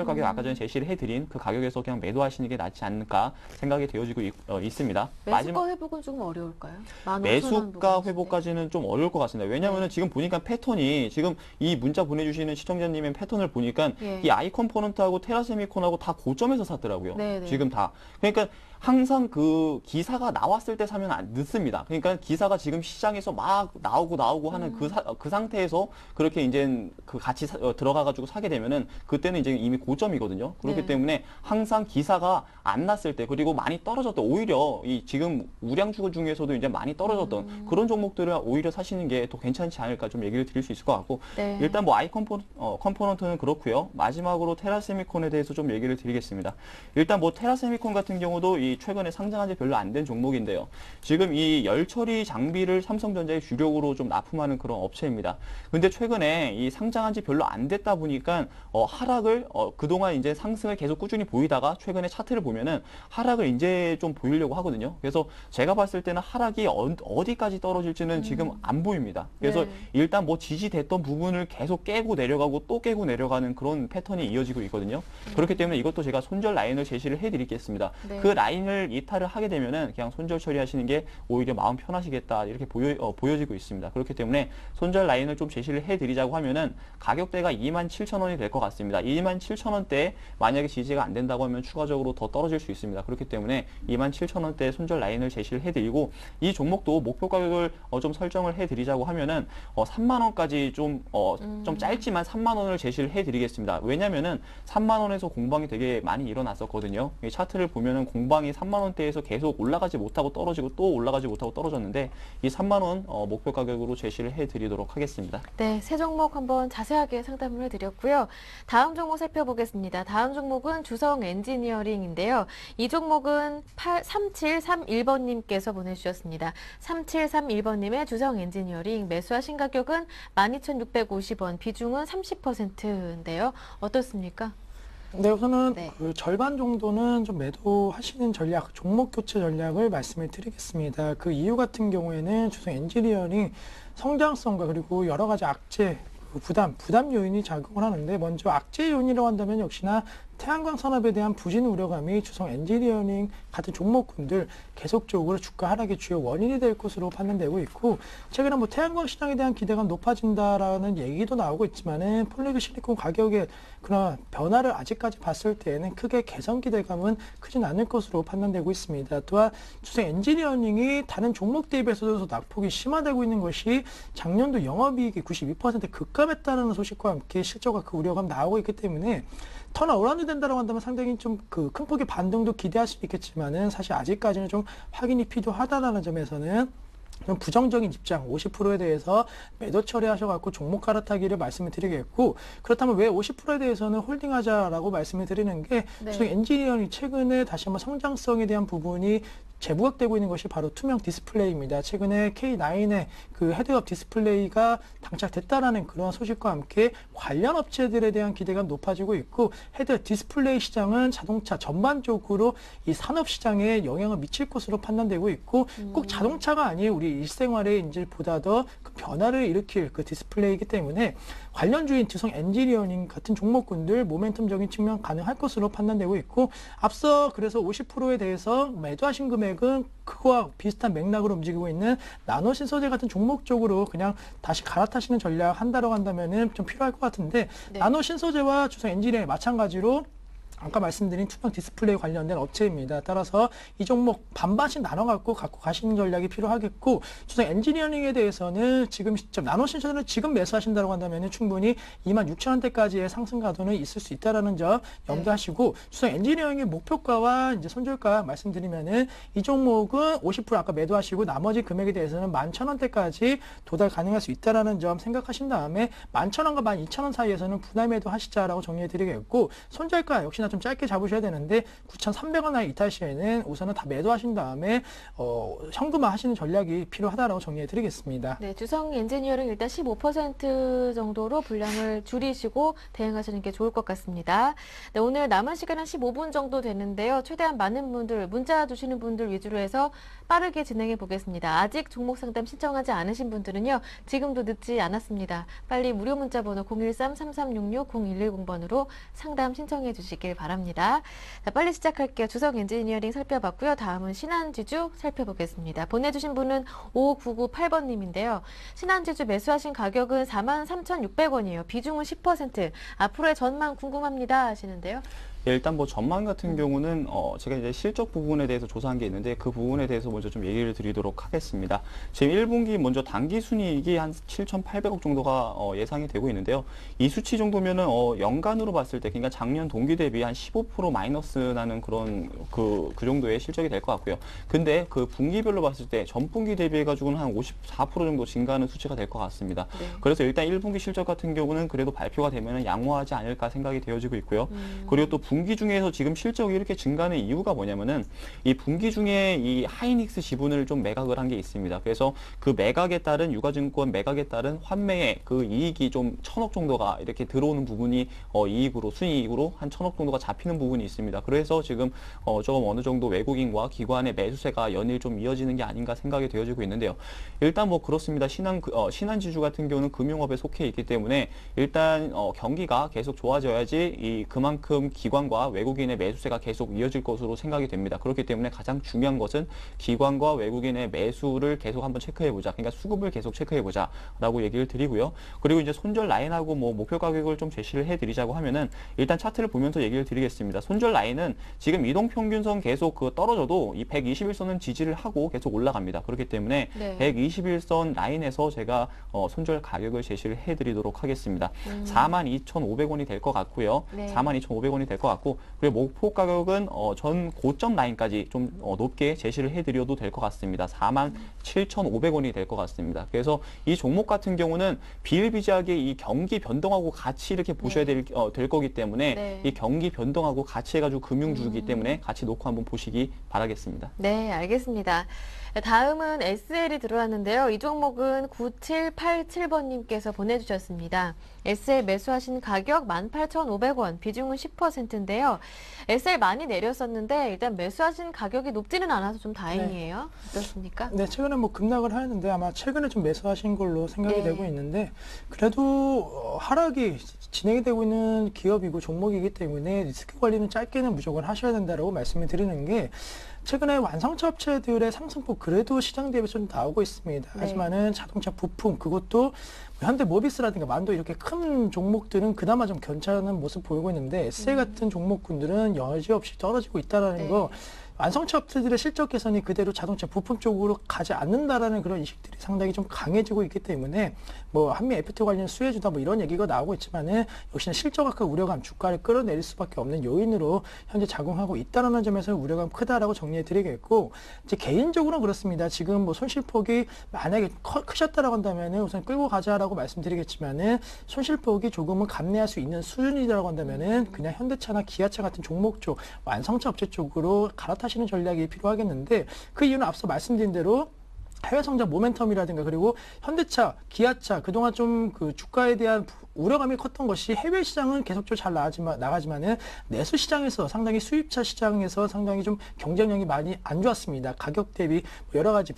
가격 아까 전에 제시를 해드린 그 가격에서 그냥 매도하시는 게 낫지 않을까 생각이 되어지고 있습니다. 매수가 회복은 조금 어려울까요? 15,000원 매수가 부근 회복까지는 좀 어려울 것 같습니다. 왜냐하면 지금 보니까 패턴이 지금 이 문자 보내주시는 시청자님의 패턴을 보니까 예. 이 I 컴포넌트하고 테라세미콘하고 다 고점에서 샀더라고요. 네, 네. 지금 다. 그러니까 항상 그 기사가 나왔을 때 사면 늦습니다. 그러니까 기사가 지금 시장에서 막 나오고 하는 그 상태에서 그렇게 이제 그 같이 들어가가지고 사게 되면은 그때는 이제 이미 고점이거든요. 그렇기 네. 때문에 항상 기사가 안 났을 때 그리고 많이 떨어졌던 오히려 이 지금 우량주 중에서도 이제 많이 떨어졌던 그런 종목들을 오히려 사시는 게 더 괜찮지 않을까 좀 얘기를 드릴 수 있을 것 같고 네. 일단 뭐 I 컴포넌트는 그렇고요. 마지막으로 테라세미콘에 대해서 좀 얘기를 드리겠습니다. 일단 뭐 테라세미콘 같은 경우도 이 최근에 상장한 지 별로 안 된 종목인데요. 지금 이 열처리 장비를 삼성전자의 주력으로 좀 납품하는 그런 업체입니다. 근데 최근에 이 상장한 지 별로 안 됐다 보니까 하락을 그동안 이제 상승을 계속 꾸준히 보이다가 최근에 차트를 보면은 하락을 이제 좀 보이려고 하거든요. 그래서 제가 봤을 때는 하락이 어디까지 떨어질지는 지금 안 보입니다. 그래서 네. 일단 뭐 지지됐던 부분을 계속 깨고 내려가고 또 깨고 내려가는 그런 패턴이 이어지고 있거든요. 그렇기 때문에 이것도 제가 손절 라인을 제시를 해드리겠습니다. 네. 그 라인을 이탈을 하게 되면은 그냥 손절 처리하시는 게 오히려 마음 편하시겠다 이렇게 보여지고 있습니다. 그렇기 때문에 손절 라인을 좀 제시를 해드리자고 하면은 가격대가 27,000원이 될 것 같습니다. 27,000원대 만약에 지지가 안 된다고 하면 추가적으로 더 떨어질 수 있습니다. 그렇기 때문에 27,000원대 손절 라인을 제시를 해드리고 이 종목도 목표 가격을 좀 설정을 해드리자고 하면은 3만 원까지 좀 짧지만 3만 원을 제시를 해드리겠습니다. 왜냐면은 3만 원에서 공방이 되게 많이 일어났었거든요. 있거든요. 이 차트를 보면은 공방이 3만 원대에서 계속 올라가지 못하고 떨어지고 또 올라가지 못하고 떨어졌는데 이 3만 원 목표 가격으로 제시를 해드리도록 하겠습니다. 네, 세 종목 한번 자세하게 상담을 해드렸고요. 다음 종목 살펴보겠습니다. 다음 종목은 주성 엔지니어링인데요. 이 종목은 3731번님께서 보내주셨습니다. 3731번님의 주성 엔지니어링 매수하신 가격은 12,650원, 비중은 30%인데요. 어떻습니까? 네, 우선은 네. 그 절반 정도는 좀 매도하시는 전략, 종목 교체 전략을 말씀을 드리겠습니다. 그 이유 같은 경우에는 주성 엔지니어링 성장성과 그리고 여러 가지 악재, 그 부담 요인이 작용을 하는데, 먼저 악재 요인이라고 한다면 역시나 태양광 산업에 대한 부진 우려감이 주성 엔지니어링 같은 종목군들 계속적으로 주가 하락의 주요 원인이 될 것으로 판단되고 있고, 최근에 뭐 태양광 시장에 대한 기대가 높아진다라는 얘기도 나오고 있지만은 폴리그 실리콘 가격의 그런 변화를 아직까지 봤을 때에는 크게 개선 기대감은 크진 않을 것으로 판단되고 있습니다. 또한 주성 엔지니어링이 다른 종목 대비해서도 낙폭이 심화되고 있는 것이 작년도 영업이익이 92% 급감했다는 소식과 함께 실적과 그 우려감 나오고 있기 때문에 턴어라운드 된다고 한다면 상당히 좀 그 큰 폭의 반등도 기대할 수 있겠지만은 사실 아직까지는 좀 확인이 필요하다라는 점에서는 좀 부정적인 입장 50%에 대해서 매도 처리하셔갖고 종목 갈아타기를 말씀을 드리겠고, 그렇다면 왜 50%에 대해서는 홀딩하자라고 말씀을 드리는 게 네. 주성 엔지니어링이 최근에 다시 한번 성장성에 대한 부분이 재부각되고 있는 것이 바로 투명 디스플레이입니다. 최근에 K9의 그 헤드업 디스플레이가 장착됐다라는 그런 소식과 함께 관련 업체들에 대한 기대가 높아지고 있고, 헤드업 디스플레이 시장은 자동차 전반적으로 이 산업 시장에 영향을 미칠 것으로 판단되고 있고, 꼭 자동차가 아닌 우리 일생활에 이제 보다 더 그 변화를 일으킬 그 디스플레이이기 때문에 관련주인 주성 엔지니어링 같은 종목군들 모멘텀적인 측면 가능할 것으로 판단되고 있고, 앞서 그래서 50%에 대해서 매도하신 금액은 그거와 비슷한 맥락으로 움직이고 있는 나노 신소재 같은 종목 쪽으로 그냥 다시 갈아타시는 전략 한다고 한다면은 좀 필요할 것 같은데, 네. 나노 신소재와 주성 엔지니어링 마찬가지로 아까 말씀드린 투명 디스플레이 관련된 업체입니다. 따라서 이 종목 반반씩 나눠갖고 갖고 가시는 전략이 필요하겠고, 주성 엔지니어링에 대해서는 지금 시점 나노 신소재는 지금 매수하신다고 한다면 충분히 26,000원대까지의 상승 가도는 있을 수 있다라는 점 염두하시고, 주성 엔지니어링의 목표가와 이제 손절가 말씀드리면은 이 종목은 50% 아까 매도하시고 나머지 금액에 대해서는 11,000원대까지 도달 가능할 수 있다라는 점 생각하신 다음에 11,000원과 12,000원 사이에서는 분할 매도하시자라고 정리해드리겠고, 손절가 역시나 좀 짧게 잡으셔야 되는데 9,300원 나이 이탈 시에는 우선은 다 매도하신 다음에 현금화 하시는 전략이 필요하다라고 정리해 드리겠습니다. 네, 주성 엔지니어링 일단 15% 정도로 분량을 줄이시고 대응하시는 게 좋을 것 같습니다. 네, 오늘 남은 시간 한 15분 정도 되는데요. 최대한 많은 분들, 문자 주시는 분들 위주로 해서 빠르게 진행해 보겠습니다. 아직 종목 상담 신청하지 않으신 분들은요, 지금도 늦지 않았습니다. 빨리 무료 문자 번호 013-3366-0110번으로 상담 신청해 주시길 바랍니다. 자, 빨리 시작할게요. 주성 엔지니어링 살펴봤고요. 다음은 신한지주 살펴보겠습니다. 보내주신 분은 5998번님인데요. 신한지주 매수하신 가격은 43,600원이에요. 비중은 10%. 앞으로의 전망 궁금합니다 하시는데요. 예, 일단 뭐 전망 같은 경우는 제가 이제 실적 부분에 대해서 조사한 게 있는데 그 부분에 대해서 먼저 좀 얘기를 드리도록 하겠습니다. 지금 1분기 먼저 당기 순이익이 한 7,800억 정도가 예상이 되고 있는데요. 이 수치 정도면은 연간으로 봤을 때, 그러니까 작년 동기 대비 한 15% 마이너스 나는 그런 그 정도의 실적이 될 것 같고요. 근데 그 분기별로 봤을 때 전분기 대비해 가지고는 한 54% 정도 증가하는 수치가 될 것 같습니다. 네. 그래서 일단 1분기 실적 같은 경우는 그래도 발표가 되면은 양호하지 않을까 생각이 되어지고 있고요. 그리고 또 분기 중에서 지금 실적이 이렇게 증가하는 이유가 뭐냐면은 이 분기 중에 이 하이닉스 지분을 좀 매각을 한 게 있습니다. 그래서 그 매각에 따른 유가증권 매각에 따른 환매의 그 이익이 좀 1,000억 정도가 이렇게 들어오는 부분이 이익으로 순이익으로 한 1,000억 정도가 잡히는 부분이 있습니다. 그래서 지금 조금 어느 정도 외국인과 기관의 매수세가 연일 좀 이어지는 게 아닌가 생각이 되어지고 있는데요. 일단 뭐 그렇습니다. 신한지주 같은 경우는 금융업에 속해 있기 때문에 일단 경기가 계속 좋아져야지 이 그만큼 기관과 외국인의 매수세가 계속 이어질 것으로 생각이 됩니다. 그렇기 때문에 가장 중요한 것은 기관과 외국인의 매수를 계속 한번 체크해보자. 그러니까 수급을 계속 체크해보자 라고 얘기를 드리고요. 그리고 이제 손절 라인하고 뭐 목표 가격을 좀 제시를 해드리자고 하면은 일단 차트를 보면서 얘기를 드리겠습니다. 손절 라인은 지금 이동평균선 계속 떨어져도 이 121선은 지지를 하고 계속 올라갑니다. 그렇기 때문에 네. 121선 라인에서 제가 손절 가격을 제시를 해드리도록 하겠습니다. 42,500원이 될 것 같고요. 네. 42,500원이 될 것 같고, 그리고 목표 가격은 전 고점 라인까지 좀 높게 제시를 해드려도 될 것 같습니다. 47,500원이 될 것 같습니다. 그래서 이 종목 같은 경우는 비일비재하게 이 경기 변동하고 같이 이렇게 보셔야 될 거기 때문에 네. 이 경기 변동하고 같이 해가지고 금융주기 때문에 같이 놓고 한번 보시기 바라겠습니다. 네, 알겠습니다. 다음은 SL이 들어왔는데요. 이 종목은 9787번님께서 보내주셨습니다. SL 매수하신 가격 18,500원, 비중은 10%인데요. SL 많이 내렸었는데 일단 매수하신 가격이 높지는 않아서 좀 다행이에요. 어떻습니까? 네, 최근에 뭐 급락을 하였는데 아마 최근에 좀 매수하신 걸로 생각이 네. 되고 있는데 그래도 하락이 진행이 되고 있는 기업이고 종목이기 때문에 리스크 관리는 짧게는 무조건 하셔야 된다라고 말씀을 드리는 게 최근에 완성차 업체들의 상승폭 그래도 시장 대비해서 좀 나오고 있습니다. 네. 하지만은 자동차 부품 그것도 현대모비스라든가 만도 이렇게 큰 종목들은 그나마 좀 괜찮은 모습 보이고 있는데 SL 같은 종목군들은 여지없이 떨어지고 있다라는 네. 거 완성차 업체들의 실적 개선이 그대로 자동차 부품 쪽으로 가지 않는다라는 그런 인식들이 상당히 좀 강해지고 있기 때문에 뭐 한미 FTA 관련 수혜주다 뭐 이런 얘기가 나오고 있지만은 역시나 실적 악화 우려감 주가를 끌어내릴 수밖에 없는 요인으로 현재 작용하고 있다라는 점에서 우려감 크다라고 정리해 드리겠고 이제 개인적으로는 그렇습니다. 지금 뭐 손실폭이 만약에 크셨다라고 한다면은 우선 끌고 가자라고 말씀드리겠지만은 손실폭이 조금은 감내할 수 있는 수준이라고 한다면은 그냥 현대차나 기아차 같은 종목 쪽 완성차 업체 쪽으로 갈아타시는 전략이 필요하겠는데 그 이유는 앞서 말씀드린 대로 해외 성장 모멘텀이라든가 그리고 현대차, 기아차 그동안 좀 그 주가에 대한 우려감이 컸던 것이 해외 시장은 계속적으로 잘 나가지만은 내수 시장에서 상당히 수입차 시장에서 상당히 좀 경쟁력이 많이 안 좋았습니다. 가격 대비 여러 가지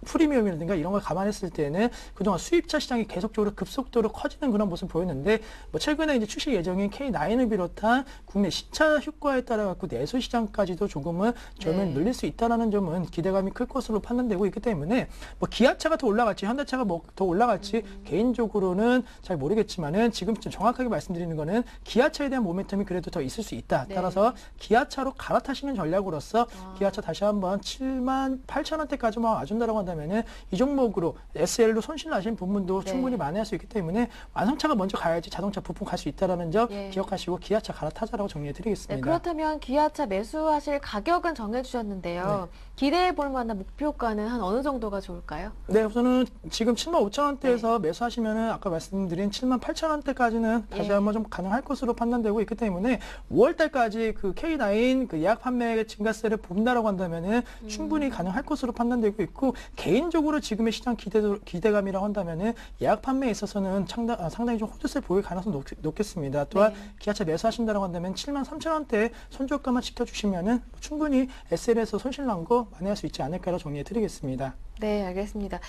프리미엄이라든가 이런 걸 감안했을 때는 그동안 수입차 시장이 계속적으로 급속도로 커지는 그런 모습을 보였는데 뭐 최근에 이제 출시 예정인 K9을 비롯한 국내 신차 효과에 따라 갖고 내수 시장까지도 조금은 점을 네. 늘릴 수 있다라는 점은 기대감이 클 것으로 판단되고 있기 때문에 뭐 기아차가 더 올라갈지 현대차가 뭐 더 올라갈지 개인적으로는 잘 모르겠지만은 지금 좀 정확하게 말씀드리는 거는 기아차에 대한 모멘텀이 그래도 더 있을 수 있다. 네. 따라서 기아차로 갈아타시는 전략으로서 기아차 다시 한번 78,000원대까지만 와준다라고 한다면은 이 종목으로 SL로 손실 나신 부분도 네. 충분히 만회할 수 있기 때문에 완성차가 먼저 가야지 자동차 부품 갈 수 있다라는 점 예. 기억하시고 기아차 갈아타자라고 정리해 네, 드리겠습니다. 그렇다면 기아차 매수하실 가격은 정해주셨는데요. 기대해 볼 만한 목표가는 한 어느 정도가 좋을까요? 네, 우선은 지금 75,000원대에서 매수하시면은 아까 말씀드린 78,000원대까지는 다시 예. 한번 좀 가능할 것으로 판단되고 있기 때문에 5월달까지 그 K9 그 예약 판매 증가세를 본다라고 한다면은 충분히 가능할 것으로 판단되고 있고 개인적으로 지금의 시장 기대감이라고 한다면은 예약 판매에 있어서는 상당히 좀 호재세 보일 가능성이 높겠습니다. 또한 네. 기아차 매수하신다라고 한다면 73,000원대 손절가만 지켜주시면은 충분히 SL에서 손실 난 거 만회할 수 있지 않을까라 정리해 드리겠습니다. 네, 알겠습니다.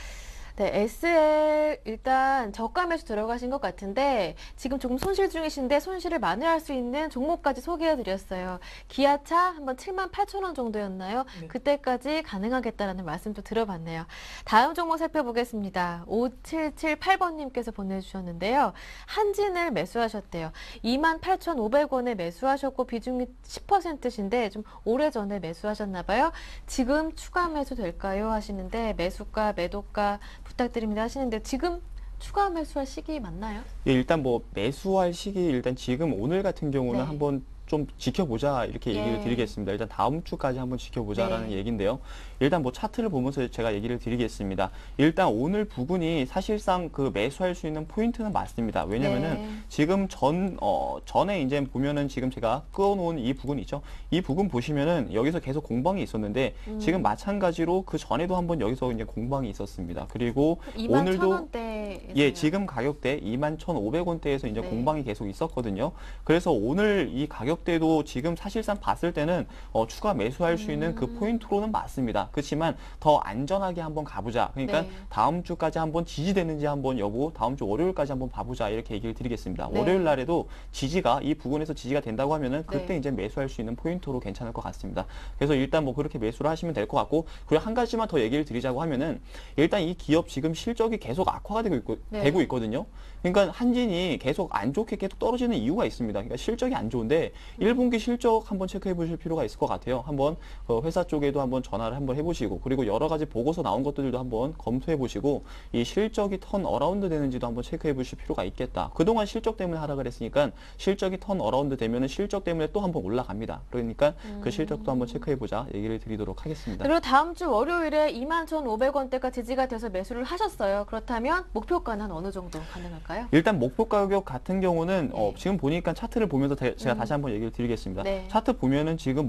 네, SL 일단 저가 매수 들어가신 것 같은데 지금 조금 손실 중이신데 손실을 만회할 수 있는 종목까지 소개해 드렸어요. 기아차 한번 78,000원 정도였나요? 네. 그때까지 가능하겠다라는 말씀도 들어봤네요. 다음 종목 살펴보겠습니다. 5778번님께서 보내주셨는데요. 한진을 매수하셨대요. 28,500원에 매수하셨고 비중이 10%신데 좀 오래전에 매수하셨나 봐요. 지금 추가 매수 될까요? 하시는데 매수가, 매도가 부탁드립니다 하시는데 지금 추가 매수할 시기 맞나요? 예, 일단 뭐 매수할 시기 일단 지금 오늘 같은 경우는 네. 한번 좀 지켜보자 이렇게 얘기를 예. 드리겠습니다. 일단 다음 주까지 한번 지켜보자라는 네. 얘기인데요. 일단 뭐 차트를 보면서 제가 얘기를 드리겠습니다. 일단 오늘 부분이 사실상 그 매수할 수 있는 포인트는 맞습니다. 왜냐면은 네. 지금 전에 이제 보면은 지금 제가 끄어놓은 이 부분 있죠. 이 부분 보시면은 여기서 계속 공방이 있었는데 지금 마찬가지로 그 전에도 한번 여기서 이제 공방이 있었습니다. 그리고 21,000원대 예, 지금 가격대 21,500원대에서 이제 네. 공방이 계속 있었거든요. 그래서 오늘 이 가격대도 지금 사실상 봤을 때는 추가 매수할 수 있는 그 포인트로는 맞습니다. 그렇지만 더 안전하게 한번 가보자. 그러니까 네. 다음 주까지 한번 지지되는지 한번 여부 다음 주 월요일까지 한번 봐보자 이렇게 얘기를 드리겠습니다. 네. 월요일 날에도 지지가 이 부분에서 지지가 된다고 하면은 그때 네. 이제 매수할 수 있는 포인트로 괜찮을 것 같습니다. 그래서 일단 뭐 그렇게 매수를 하시면 될 것 같고 그리고 한 가지만 더 얘기를 드리자고 하면은 일단 이 기업 지금 실적이 계속 악화가 네. 되고 있거든요. 그러니까 한진이 계속 안 좋게 계속 떨어지는 이유가 있습니다. 그러니까 실적이 안 좋은데 1분기 실적 한번 체크해 보실 필요가 있을 것 같아요. 한번 회사 쪽에도 한번 전화를 한번 해보시고 그리고 여러 가지 보고서 나온 것들도 한번 검토해 보시고 이 실적이 턴 어라운드 되는지도 한번 체크해 보실 필요가 있겠다. 그동안 실적 때문에 하락을 했으니까 실적이 턴 어라운드 되면은 실적 때문에 또 한번 올라갑니다. 그러니까 그 실적도 한번 체크해 보자 얘기를 드리도록 하겠습니다. 그리고 다음 주 월요일에 21,500원대가 지지가 돼서 매수를 하셨어요. 그렇다면 목표가는 어느 정도 가능할까요? 일단 목표 가격 같은 경우는 지금 보니까 차트를 보면서 제가 다시 한번 얘기를 드리겠습니다. 네. 차트 보면은 지금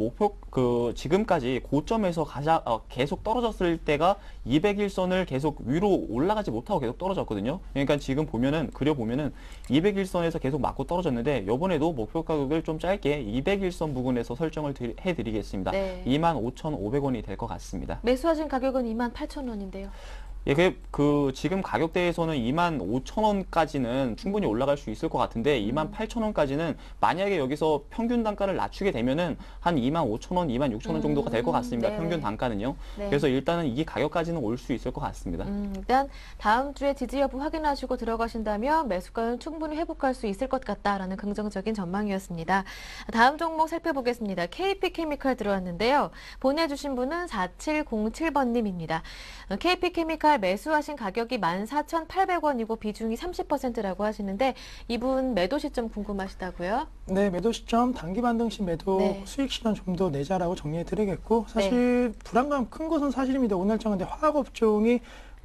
지금까지 고점에서 계속 떨어졌을 때가 200일선을 계속 위로 올라가지 못하고 계속 떨어졌거든요. 그러니까 지금 그려보면은 200일선에서 계속 맞고 떨어졌는데 이번에도 목표 가격을 좀 짧게 200일선 부근에서 설정을 해드리겠습니다. 네. 25,500원이 될 것 같습니다. 매수하신 가격은 28,000원인데요. 예, 지금 가격대에서는 25,000원까지는 충분히 올라갈 수 있을 것 같은데 28,000원까지는 만약에 여기서 평균 단가를 낮추게 되면은 한 25,000원, 26,000원 정도가 될 것 같습니다. 네네. 평균 단가는요. 네. 그래서 일단은 이 가격까지는 올 수 있을 것 같습니다. 일단 다음 주에 지지 여부 확인하시고 들어가신다면 매수가는 충분히 회복할 수 있을 것 같다라는 긍정적인 전망이었습니다. 다음 종목 살펴보겠습니다. KP케미칼 들어왔는데요. 보내주신 분은 4707번님입니다. KP케미칼 매수하신 가격이 14,800원이고 비중이 30%라고 하시는데 이분 매도 시점 궁금하시다고요? 네, 매도 시점 단기 반등시 매도 네. 수익 실현 좀 더 내자라고 정리해 드리겠고 사실 불안감 큰 것은 사실입니다. 오늘 장인데 화학 업종이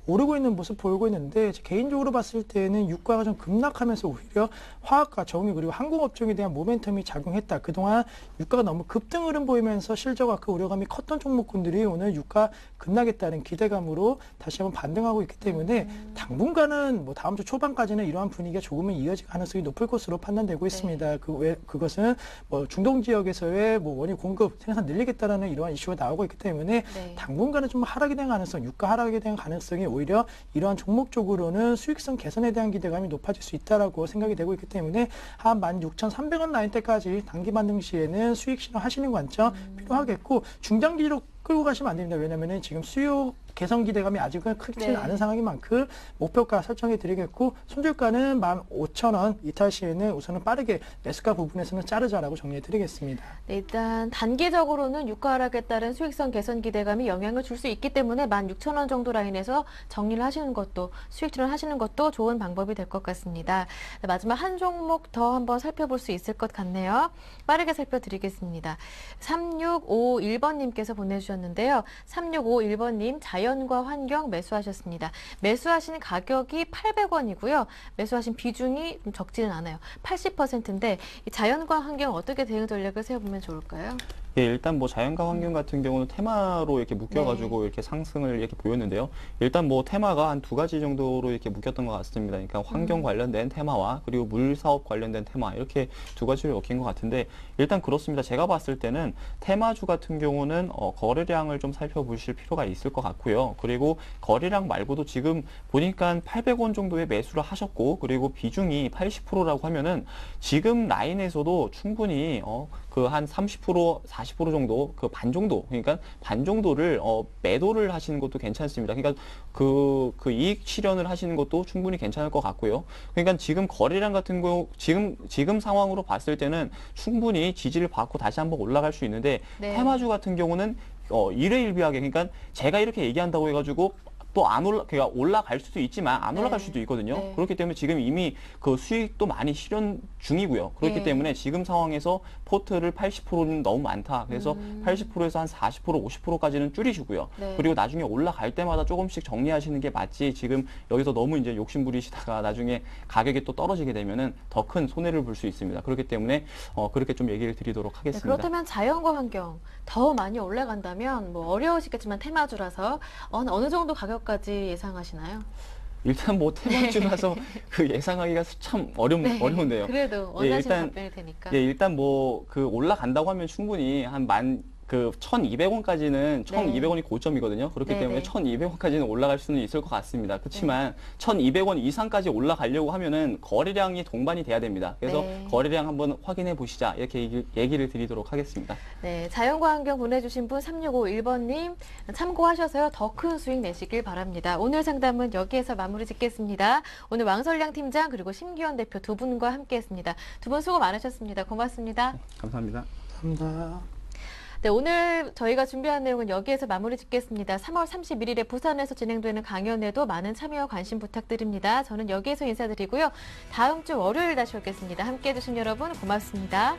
오르고 있는 모습 보이고 있는데 개인적으로 봤을 때는 유가가 좀 급락하면서 오히려 화학과 정유 그리고 항공업종에 대한 모멘텀이 작용했다. 그동안 유가가 너무 급등 흐름 보이면서 실적 악화 우려감이 컸던 종목군들이 오늘 유가 급락했다는 기대감으로 다시 한번 반등하고 있기 때문에 당분간은 뭐 다음 주 초반까지는 이러한 분위기가 조금은 이어질 가능성이 높을 것으로 판단되고 있습니다. 그것은 뭐 중동 지역에서의 뭐 원유 공급 생산 늘리겠다라는 이러한 이슈가 나오고 있기 때문에 네. 당분간은 좀 하락에 대한 가능성, 유가 하락에 대한 가능성이 오히려 이러한 종목 쪽으로는 수익성 개선에 대한 기대감이 높아질 수 있다라고 생각이 되고 있기 때문에 한 16,300원 라인대까지 단기 반등 시에는 수익 실현하시는 관점 필요하겠고 중장기로 끌고 가시면 안 됩니다. 왜냐면은 지금 수요 개선 기대감이 아직은 크지는 않은 상황인 만큼 목표가 설정해 드리겠고 손절가는 15,000원 이탈 시에는 우선은 빠르게 매수가 부분에서는 자르자라고 정리해 드리겠습니다. 네, 일단 단기적으로는 유가 하락에 따른 수익성 개선 기대감이 영향을 줄 수 있기 때문에 16,000원 정도 라인에서 정리를 하시는 것도 수익 실현하시는 것도 좋은 방법이 될 것 같습니다. 네, 마지막 한 종목 더 한번 살펴볼 수 있을 것 같네요. 빠르게 살펴드리겠습니다. 3651번님께서 보내주셨는데요. 3651번님 자연과 환경 매수하셨습니다. 매수하신 가격이 800원이고요. 매수하신 비중이 좀 적지는 않아요. 80%인데 이 자연과 환경 어떻게 대응 전략을 세워보면 좋을까요? 예, 일단 뭐 자연과 환경 같은 경우는 테마로 이렇게 묶여가지고 네. 이렇게 상승을 이렇게 보였는데요. 일단 뭐 테마가 한 두 가지 정도로 이렇게 묶였던 것 같습니다. 그러니까 환경 관련된 테마와 그리고 물 사업 관련된 테마 이렇게 두 가지로 엮인 것 같은데 일단 그렇습니다. 제가 봤을 때는 테마주 같은 경우는 거래량을 좀 살펴보실 필요가 있을 것 같고요. 그리고 거래량 말고도 지금 보니까 800원 정도의 매수를 하셨고 그리고 비중이 80%라고 하면은 지금 라인에서도 충분히 그 한 30%, 40% 정도, 그 반 정도, 그러니까 반 정도를 매도를 하시는 것도 괜찮습니다. 그러니까 그 이익 실현을 하시는 것도 충분히 괜찮을 것 같고요. 그러니까 지금 거래량 같은 경우 지금 상황으로 봤을 때는 충분히 지지를 받고 다시 한번 올라갈 수 있는데 네. 테마주 같은 경우는 일회일비하게 그러니까 제가 이렇게 얘기한다고 해가지고 또 그러니까 올라갈 수도 있지만 안 올라갈 네. 수도 있거든요. 네. 그렇기 때문에 지금 이미 그 수익도 많이 실현 중이고요. 그렇기 네. 때문에 지금 상황에서 포트를 80%는 너무 많다. 그래서 80%에서 한 40%, 50%까지는 줄이시고요. 네. 그리고 나중에 올라갈 때마다 조금씩 정리하시는 게 맞지. 지금 여기서 너무 이제 욕심 부리시다가 나중에 가격이 또 떨어지게 되면은 더 큰 손해를 볼 수 있습니다. 그렇기 때문에 그렇게 좀 얘기를 드리도록 네, 하겠습니다. 그렇다면 자연과 환경 더 많이 올라간다면 뭐 어려우시겠지만 테마주라서 어느 정도 가격까지 예상하시나요? 일단 뭐 테마주라서 그 예상하기가 참 어려운데요. 그래도 예, 원하시는 일단 답변일 테니까. 예, 일단 뭐 그 올라간다고 하면 충분히 한 그 1,200원까지는 1,200원이 고점이거든요. 그렇기 네네. 때문에 1,200원까지는 올라갈 수는 있을 것 같습니다. 그렇지만 1,200원 이상까지 올라가려고 하면은 거래량이 동반이 돼야 됩니다. 그래서 네. 거래량 한번 확인해 보시자 이렇게 얘기를 드리도록 하겠습니다. 네, 자연과 환경 보내주신 분 3651번님 참고하셔서요. 더 큰 수익 내시길 바랍니다. 오늘 상담은 여기에서 마무리 짓겠습니다. 오늘 왕설량 팀장 그리고 심기현 대표 두 분과 함께했습니다. 두 분 수고 많으셨습니다. 고맙습니다. 감사합니다. 감사합니다. 네, 오늘 저희가 준비한 내용은 여기에서 마무리 짓겠습니다. 3월 31일에 부산에서 진행되는 강연에도 많은 참여와 관심 부탁드립니다. 저는 여기에서 인사드리고요. 다음 주 월요일 다시 오겠습니다. 함께해 주신 여러분 고맙습니다.